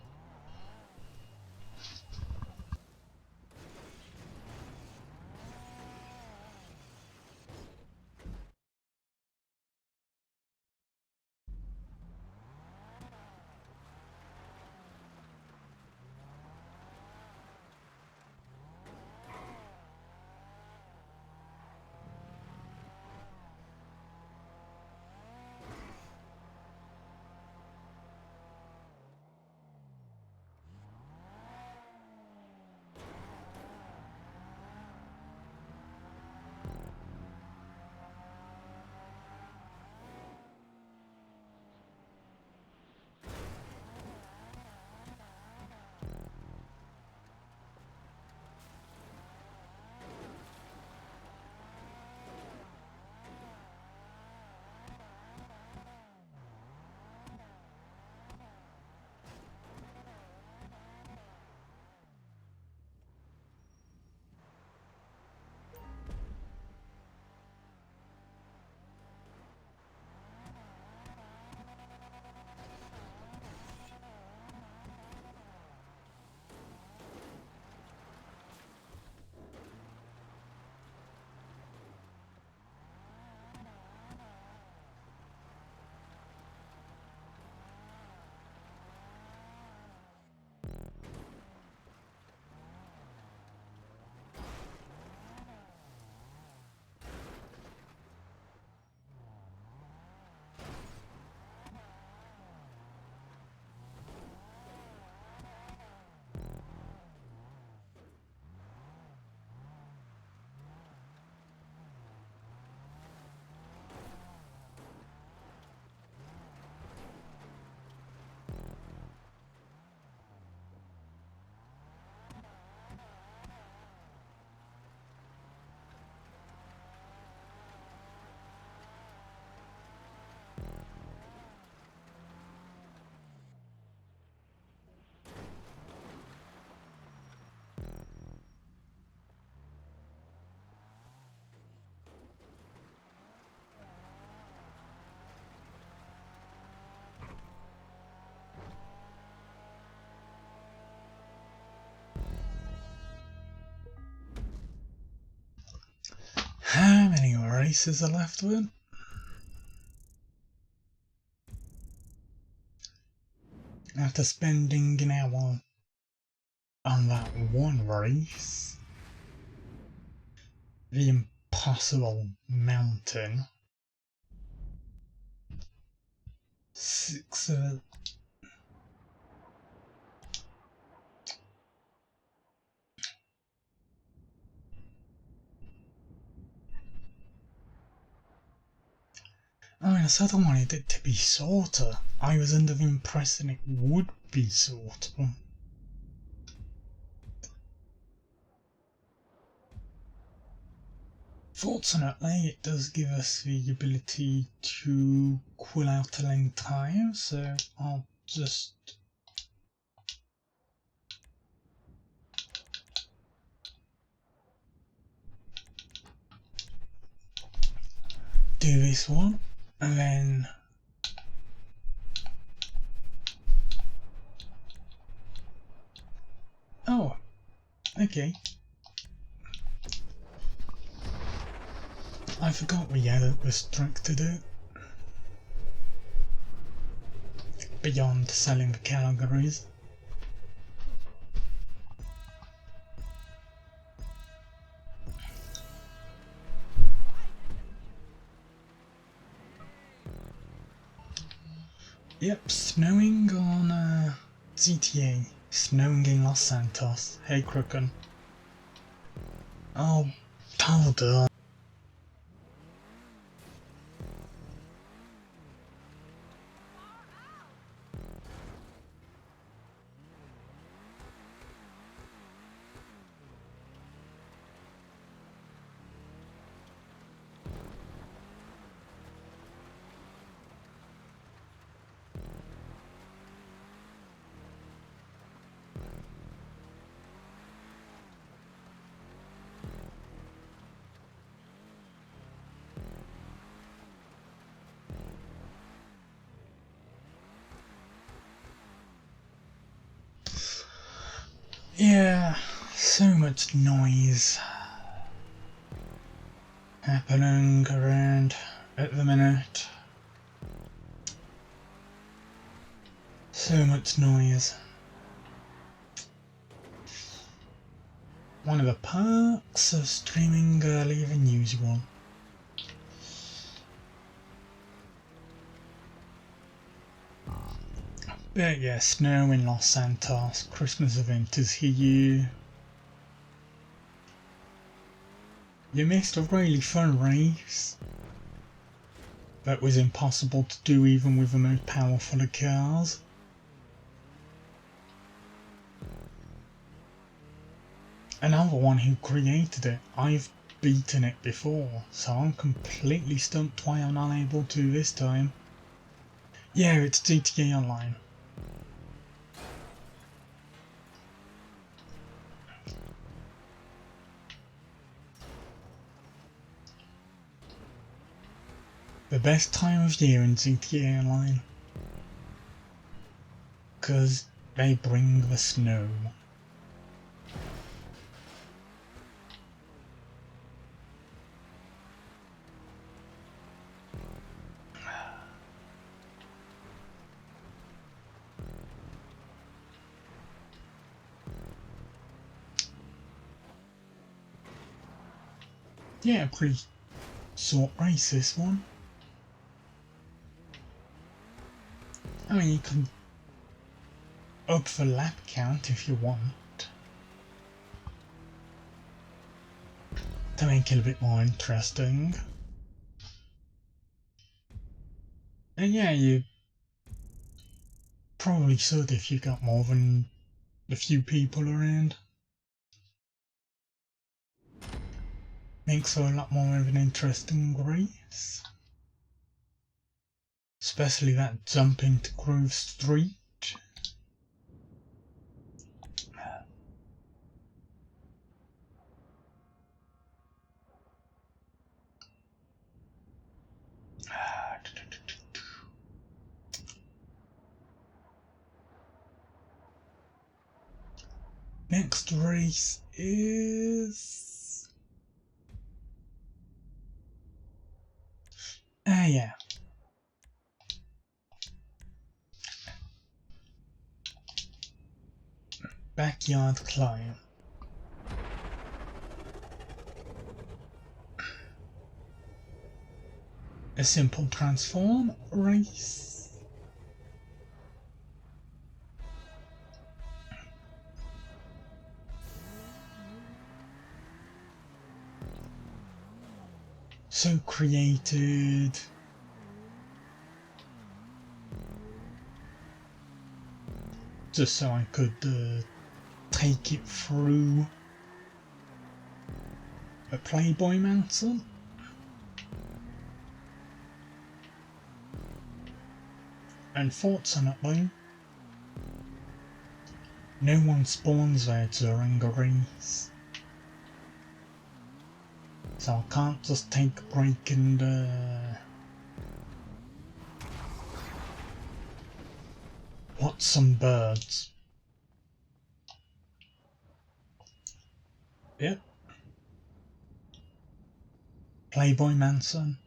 How many races are left with? After spending an hour on that one race, the impossible mountain, 6 of it. I mean, I said I wanted it to be shorter. I was under the impression it would be shorter. Fortunately, it does give us the ability to cool out a lane time, so I'll just do this one, and then oh, okay. I forgot we had a restricted it beyond selling the categories. Yep, snowing on GTA. Snowing in Los Santos. Hey Crooken. Oh, hold on. Yeah, so much noise happening around at the minute. So much noise. One of the perks of streaming earlier than usual. But yeah, snow in Los Santos, Christmas event is here. You missed a really fun race that was impossible to do even with the most powerful of cars. Another one who created it, I've beaten it before, so I'm completely stumped why I'm not able to this time. Yeah, it's GTA Online. The best time of year in GTA Online. 'Cause they bring the snow. Yeah, pretty short race this one. I mean, you can up the lap count if you want, to make it a bit more interesting. And yeah, you probably should if you got more than a few people around. Makes for a lot more of an interesting race. Especially that jump into Grove Street. Next race is... yeah. Backyard Climb. A simple transform race. So created just so I could take it through a Playboy Mansion. Unfortunately, no one spawns there during a race, so I can't just take a break and watch some birds. Yep. Playboy Mansion.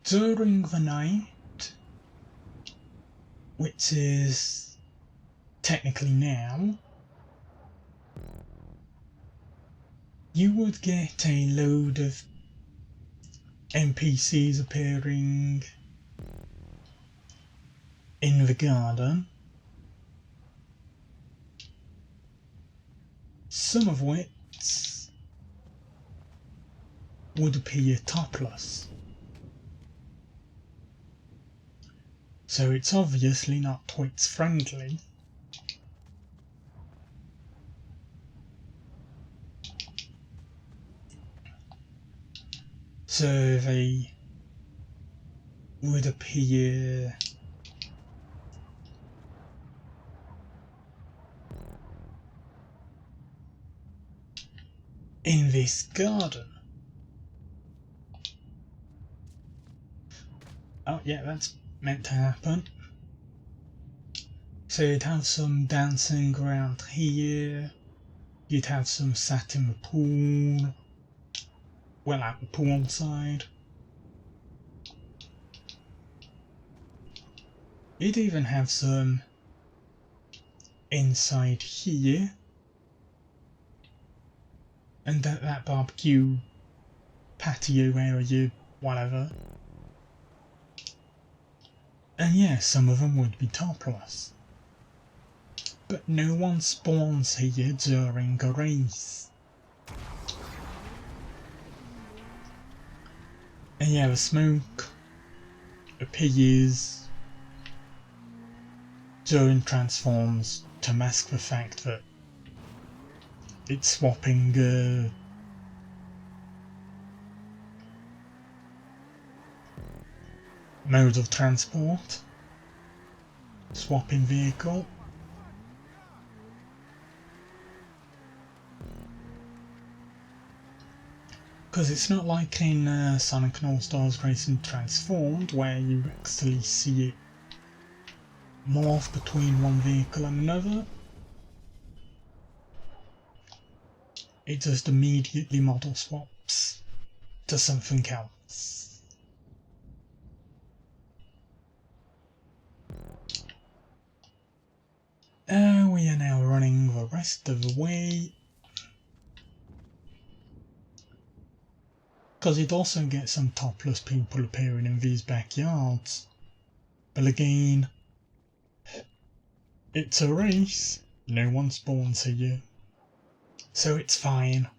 During the night, which is technically now, you would get a load of NPCs appearing in the garden, some of which would appear topless. So it's obviously not twits friendly. So they would appear in this garden. Oh yeah, that's meant to happen. So you'd have some dancing around here, you'd have some sat in the pool, well, at the pool side. You'd even have some inside here, and that barbecue patio area, whatever. And yeah, some of them would be topless. But no one spawns here during a race. And yeah, the smoke appears during transforms to mask the fact that it's swapping mode of transport, swapping vehicle. Because it's not like in Sonic and All-Stars Racing Transformed, where you actually see it morph between one vehicle and another. It just immediately model swaps to something else. We are now running the rest of the way. Because you'd also get some topless people appearing in these backyards. But again, it's a race, no one spawns here, so it's fine.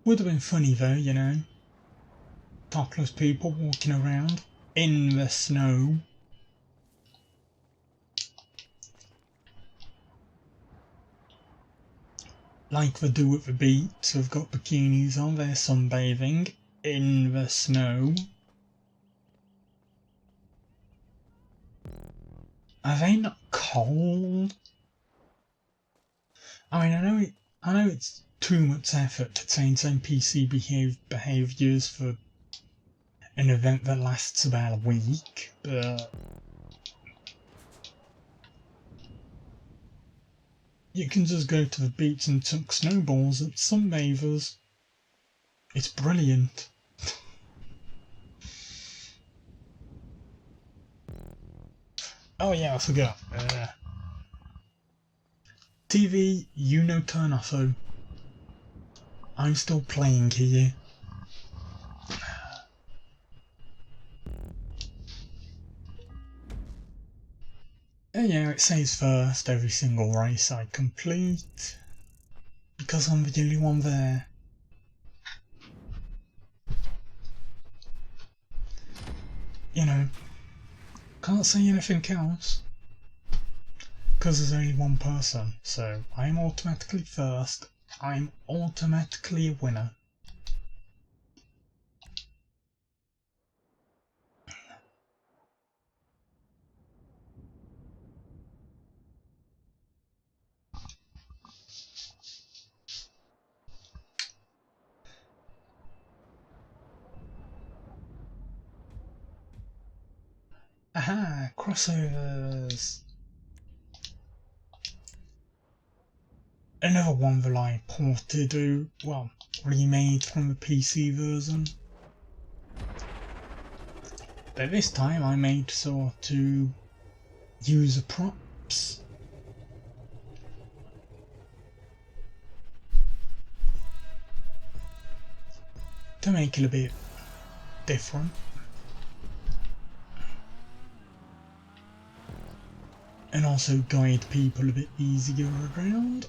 Would have been funny though, you know, topless people walking around in the snow. Like they do at the beach, they've got bikinis on, they're sunbathing in the snow. Are they not cold? I mean, I know it's too much effort to change NPC behaviours for an event that lasts about a week, but you can just go to the beach and chuck snowballs at sunbathers. It's brilliant. Oh yeah, I forgot. TV, you know, turn off though. I'm still playing here. And yeah, it says first every single race I complete, because I'm the only one there. You know, can't say anything else, because there's only one person, so I'm automatically first. I'm automatically a winner. Aha! Crossovers! Another one that I ported, well, remade from the PC version. But this time I made sure to use the props to make it a bit different. And also guide people a bit easier around.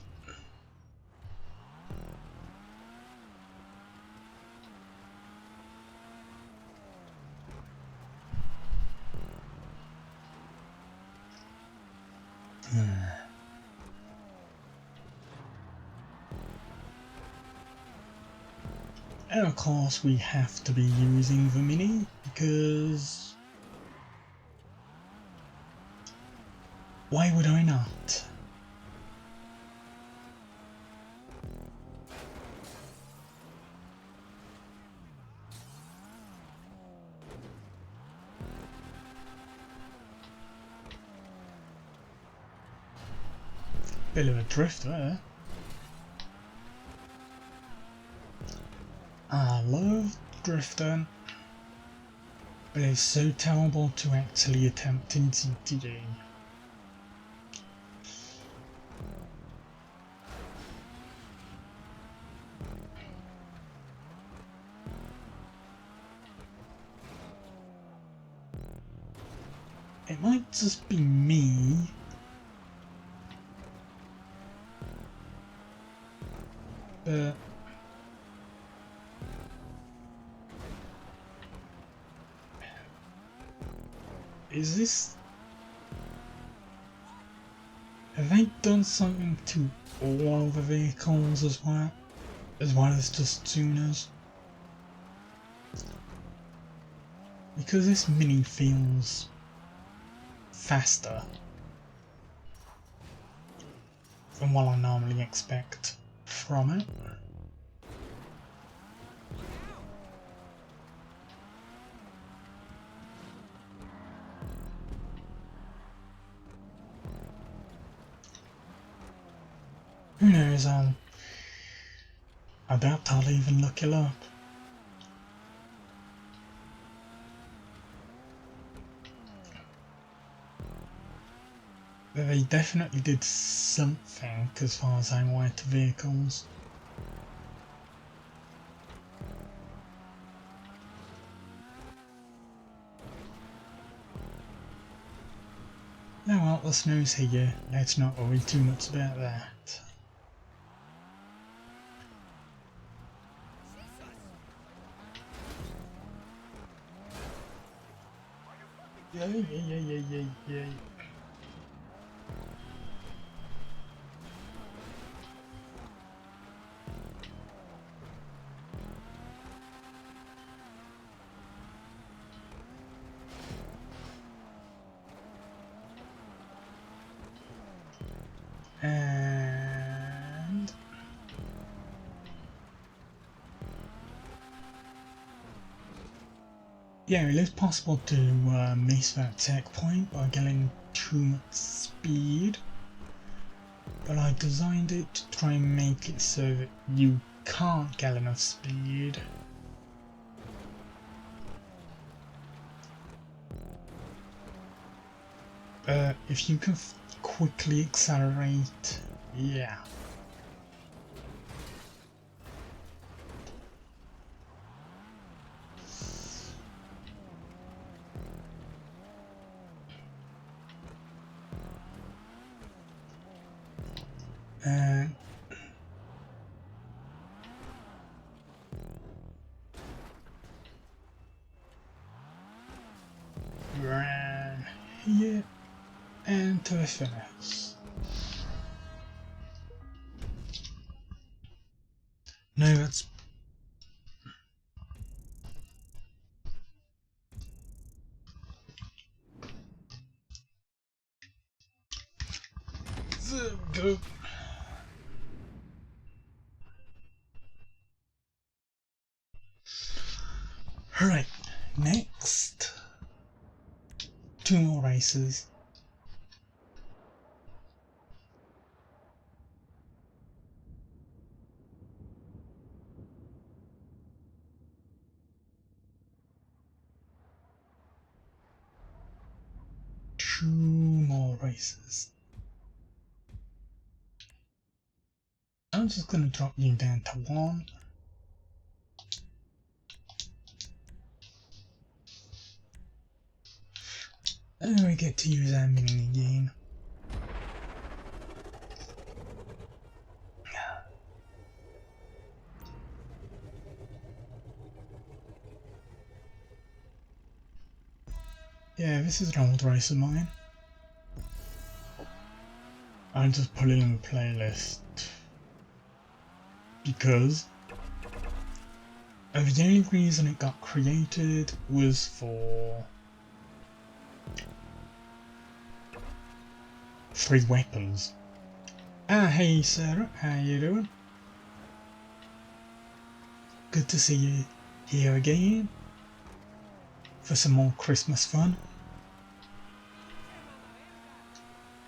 And of course we have to be using the Mini because why would I not? Bit of a drift there. I love drifting, but it's so terrible to actually attempt in GTA. It might just be me, but is this... have they done something to all the vehicles as well as just tuners? Because this Mini feels faster than what I normally expect from it. Who knows, I doubt I'll even look it up. But they definitely did something as far as I went to vehicles. Oh well, the snow's here, let's not worry too much about that. Yay. And yeah, it is possible to miss that checkpoint by getting too much speed, but I designed it to try and make it so that you can't get enough speed. If you can quickly accelerate, yeah. Ran here and to the finish. No, that's go. Alright, next. 2 more races. 2 more races. I'm just going to drop you down to 1. And then we get to use our mini again. Yeah, this is an old race of mine. I just put it in the playlist because the only reason it got created was for 3 weapons. Hey Sarah, how you doing? Good to see you here again for some more Christmas fun.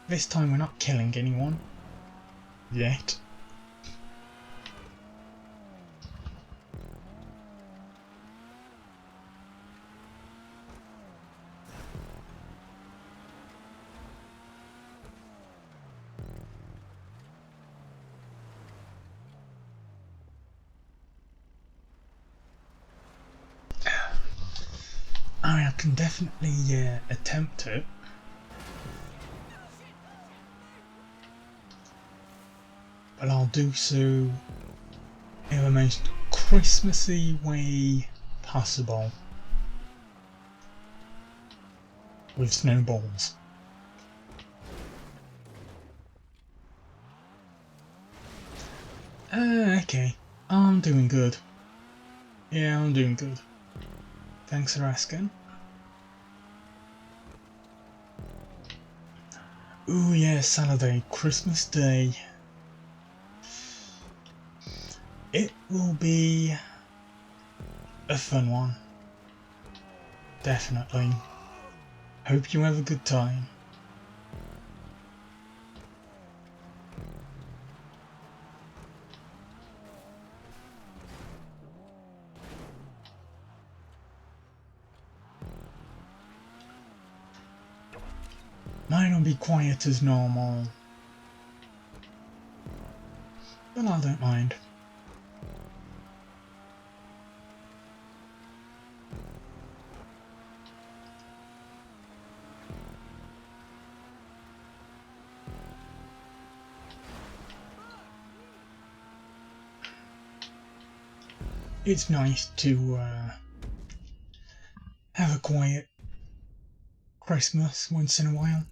This time we're not killing anyone. Yet. I can definitely attempt it. But I'll do so in the most Christmassy way possible. With snowballs. Okay. I'm doing good. Yeah, I'm doing good. Thanks for asking. Ooh yeah, Saturday, Christmas Day. It will be a fun one. Definitely. Hope you have a good time. Mine will be quiet as normal, but I don't mind. It's nice to have a quiet Christmas once in a while.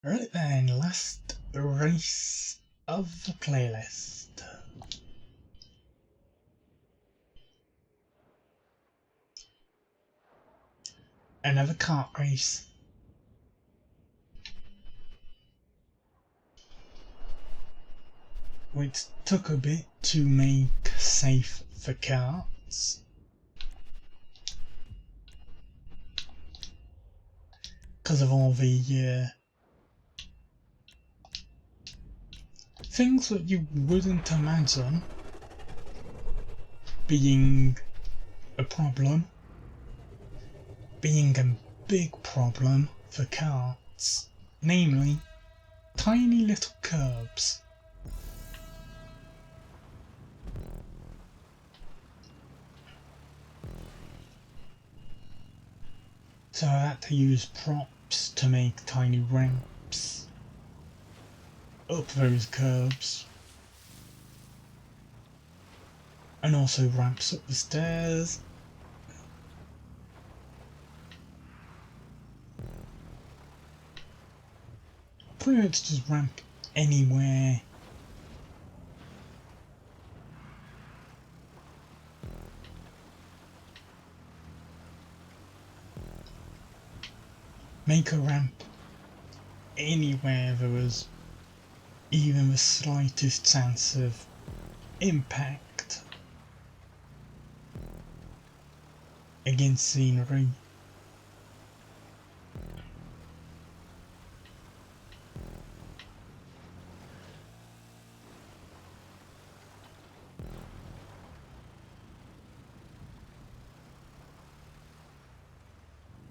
Right then, last race of the playlist. Another kart race. Which took a bit to make safe for karts. Because of all the things that you wouldn't imagine being a problem, being a big problem for karts, namely tiny little curbs. So I had to use props to make tiny ramps up those curbs, and also ramps up the stairs. Pretty much just ramp anywhere. Make a ramp anywhere there was even the slightest chance of impact against scenery.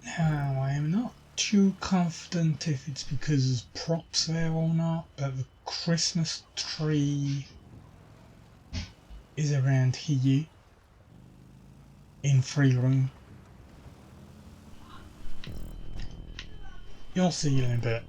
Now, I am not too confident if it's because there's props there or not, but the Christmas tree is around here in free room. You'll see in a bit.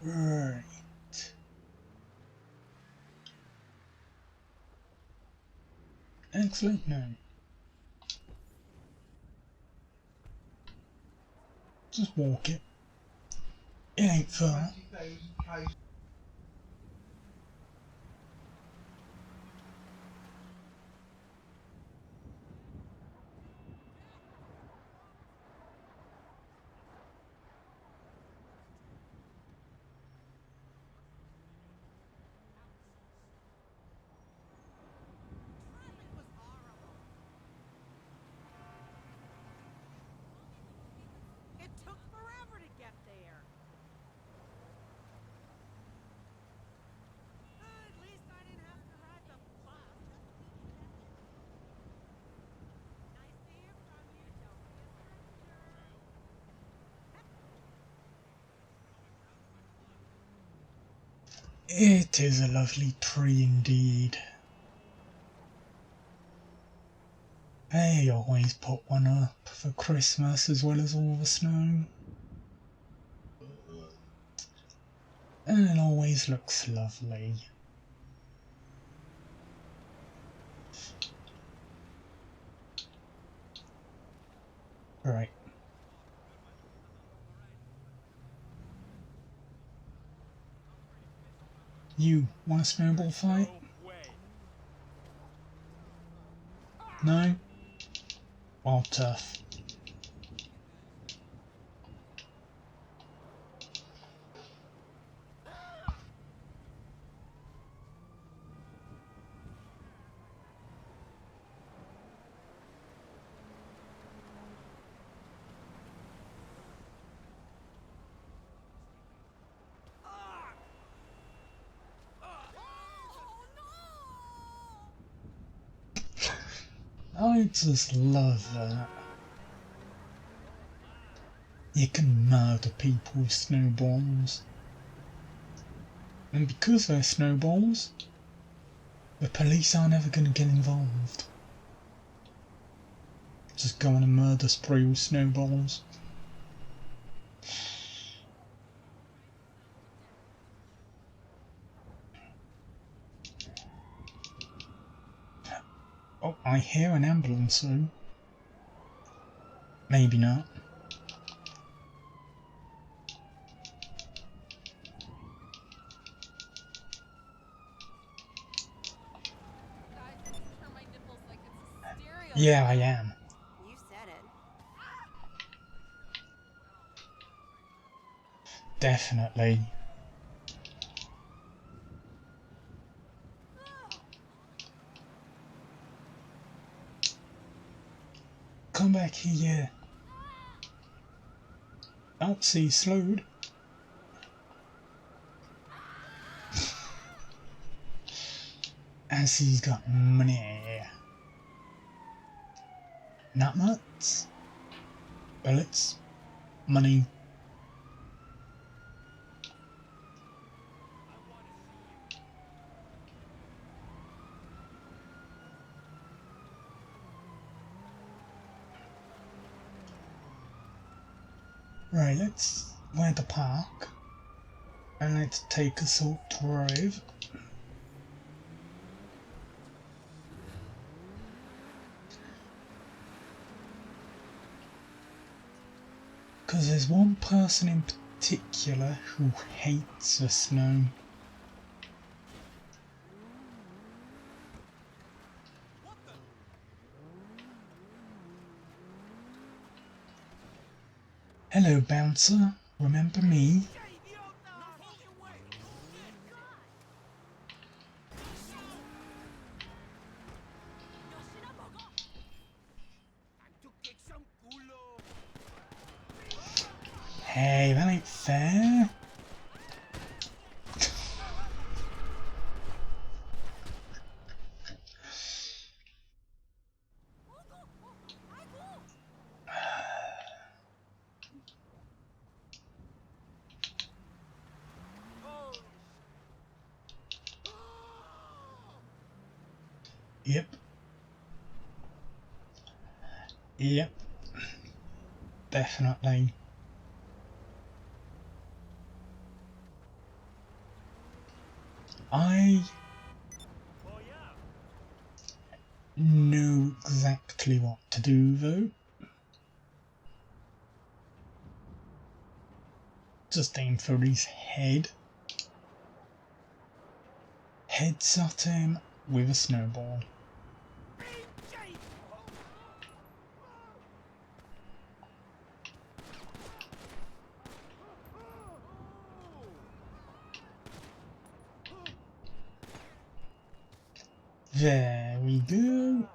Right. Excellent now. Just walk it. It ain't far. It is a lovely tree indeed. They always put one up for Christmas as well as all the snow. And it always looks lovely. Right. You want a snowball fight? No? Well, tough. I just love that. You can murder people with snowballs. And because they're snowballs, the police aren't ever going to get involved. Just go on a murder spree with snowballs. Oh, I hear an ambulance though. Maybe not. Yeah, I am. You said it. Definitely. Come back here. Oh, see, he's slowed. As he's got money. Not much. Bullets. Money. Right, let's wear the park. And let's take a short drive. Because there's one person in particular who hates the snow. Hello, bouncer. Remember me? Hey, that ain't fair. Yep. Yep. Definitely. I know exactly what to do though. Just aim for his head. Headshot him with a snowball. There we go.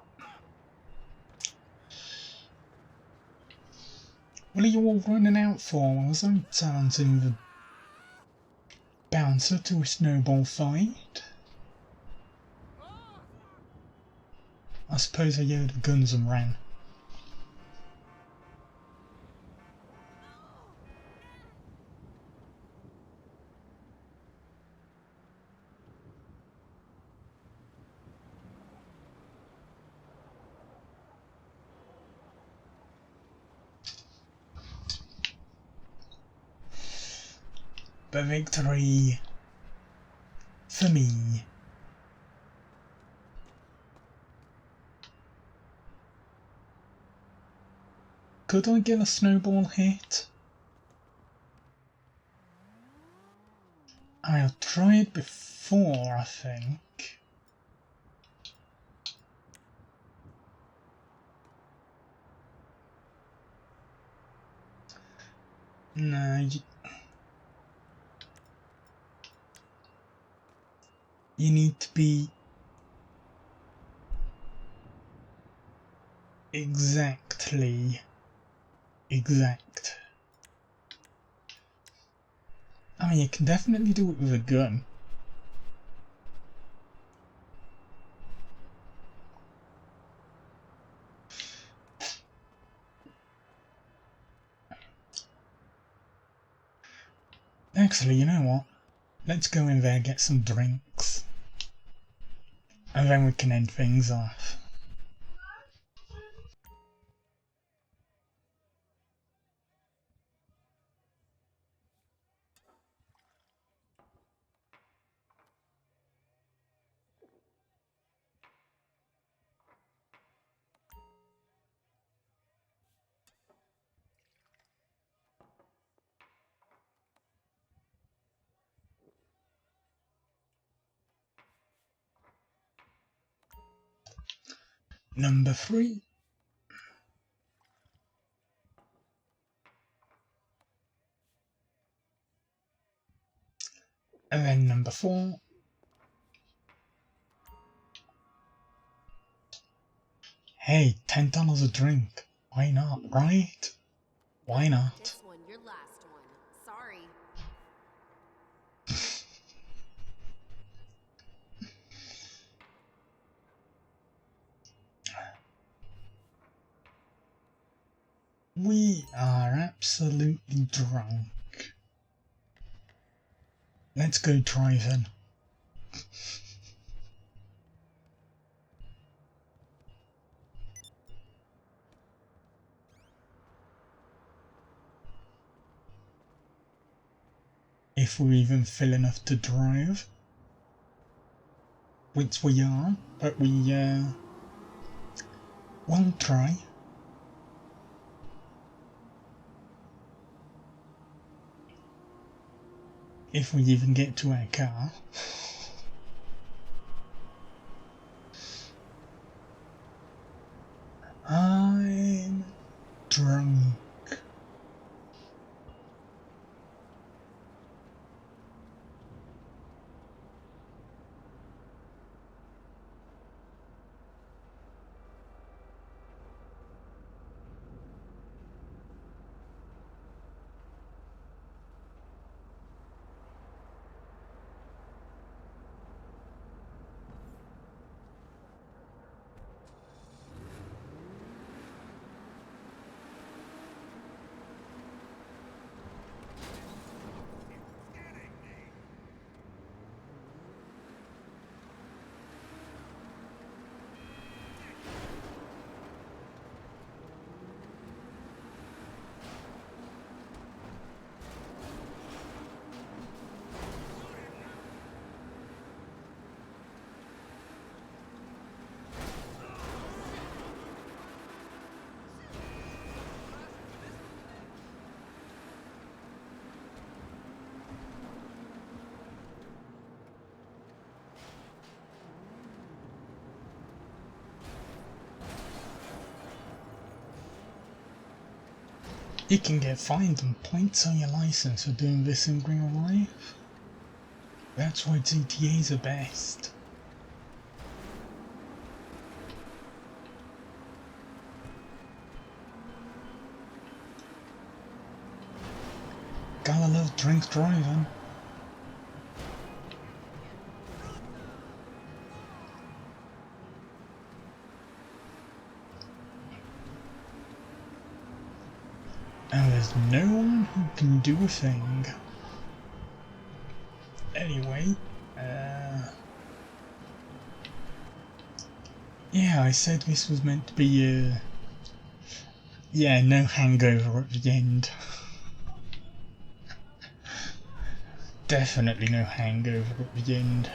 What are you all running out for? Was I challenging the bouncer to a snowball fight? I suppose I yelled at guns and ran. the victory for me. Could I get a snowball hit? I'll try it before, I think. No, you need to be exactly exact. I mean, you can definitely do it with a gun. Actually, you know what? Let's go in there, get some drinks. And then we can end things off. Number 3. And then number 4. Hey, $10 a drink. Why not, right? Why not? This one, your last one. Sorry. We are absolutely drunk. Let's go driving. If we're even fit enough to drive. Which we are, but we won't try. If we even get to our car. I'm drunk. You can get fined and points on your license for doing this in real life. That's why GTA's are best. Gotta love drink driving. And there's no one who can do a thing. Anyway, yeah, I said this was meant to be yeah, no hangover at the end. definitely no hangover at the end.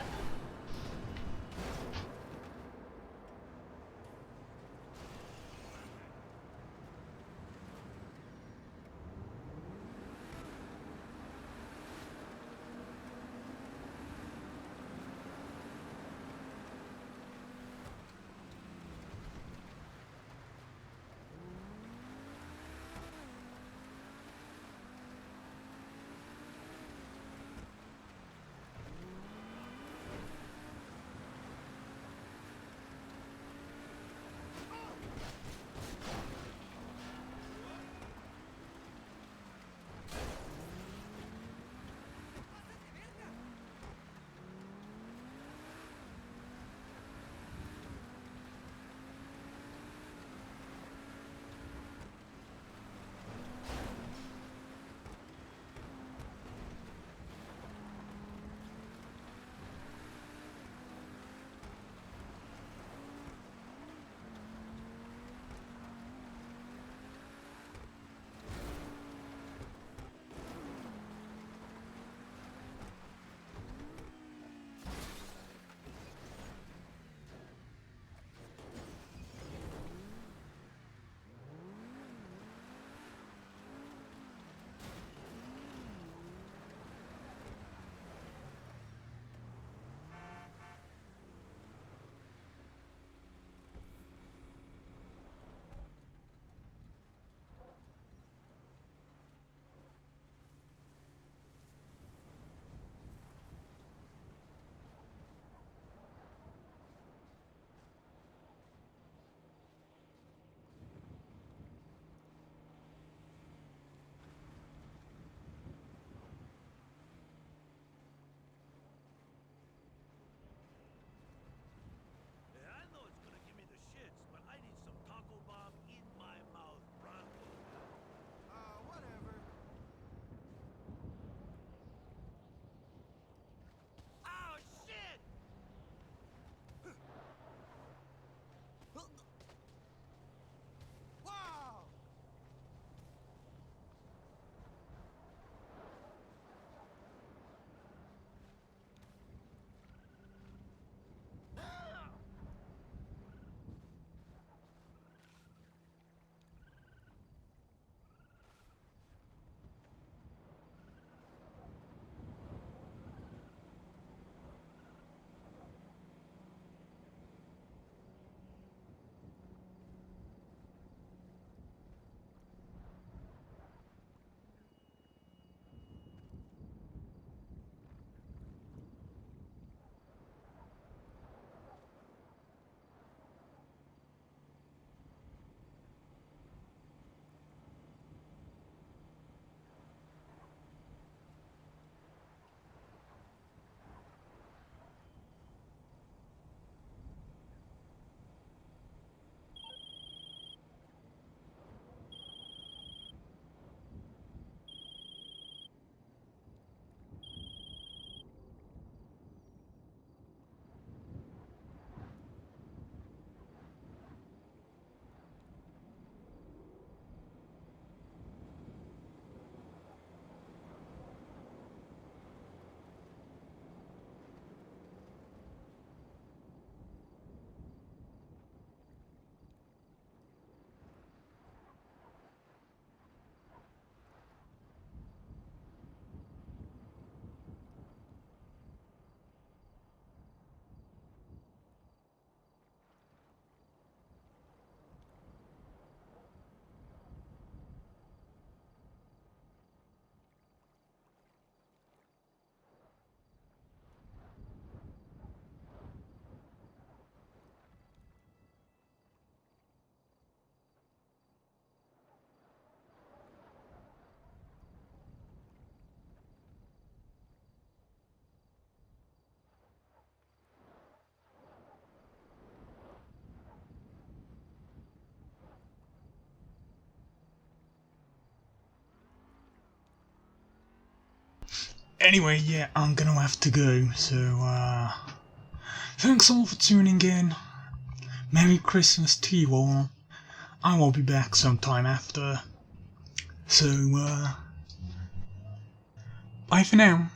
Anyway, yeah, I'm gonna have to go, so, thanks all for tuning in. Merry Christmas to you all. I will be back sometime after. So, bye for now.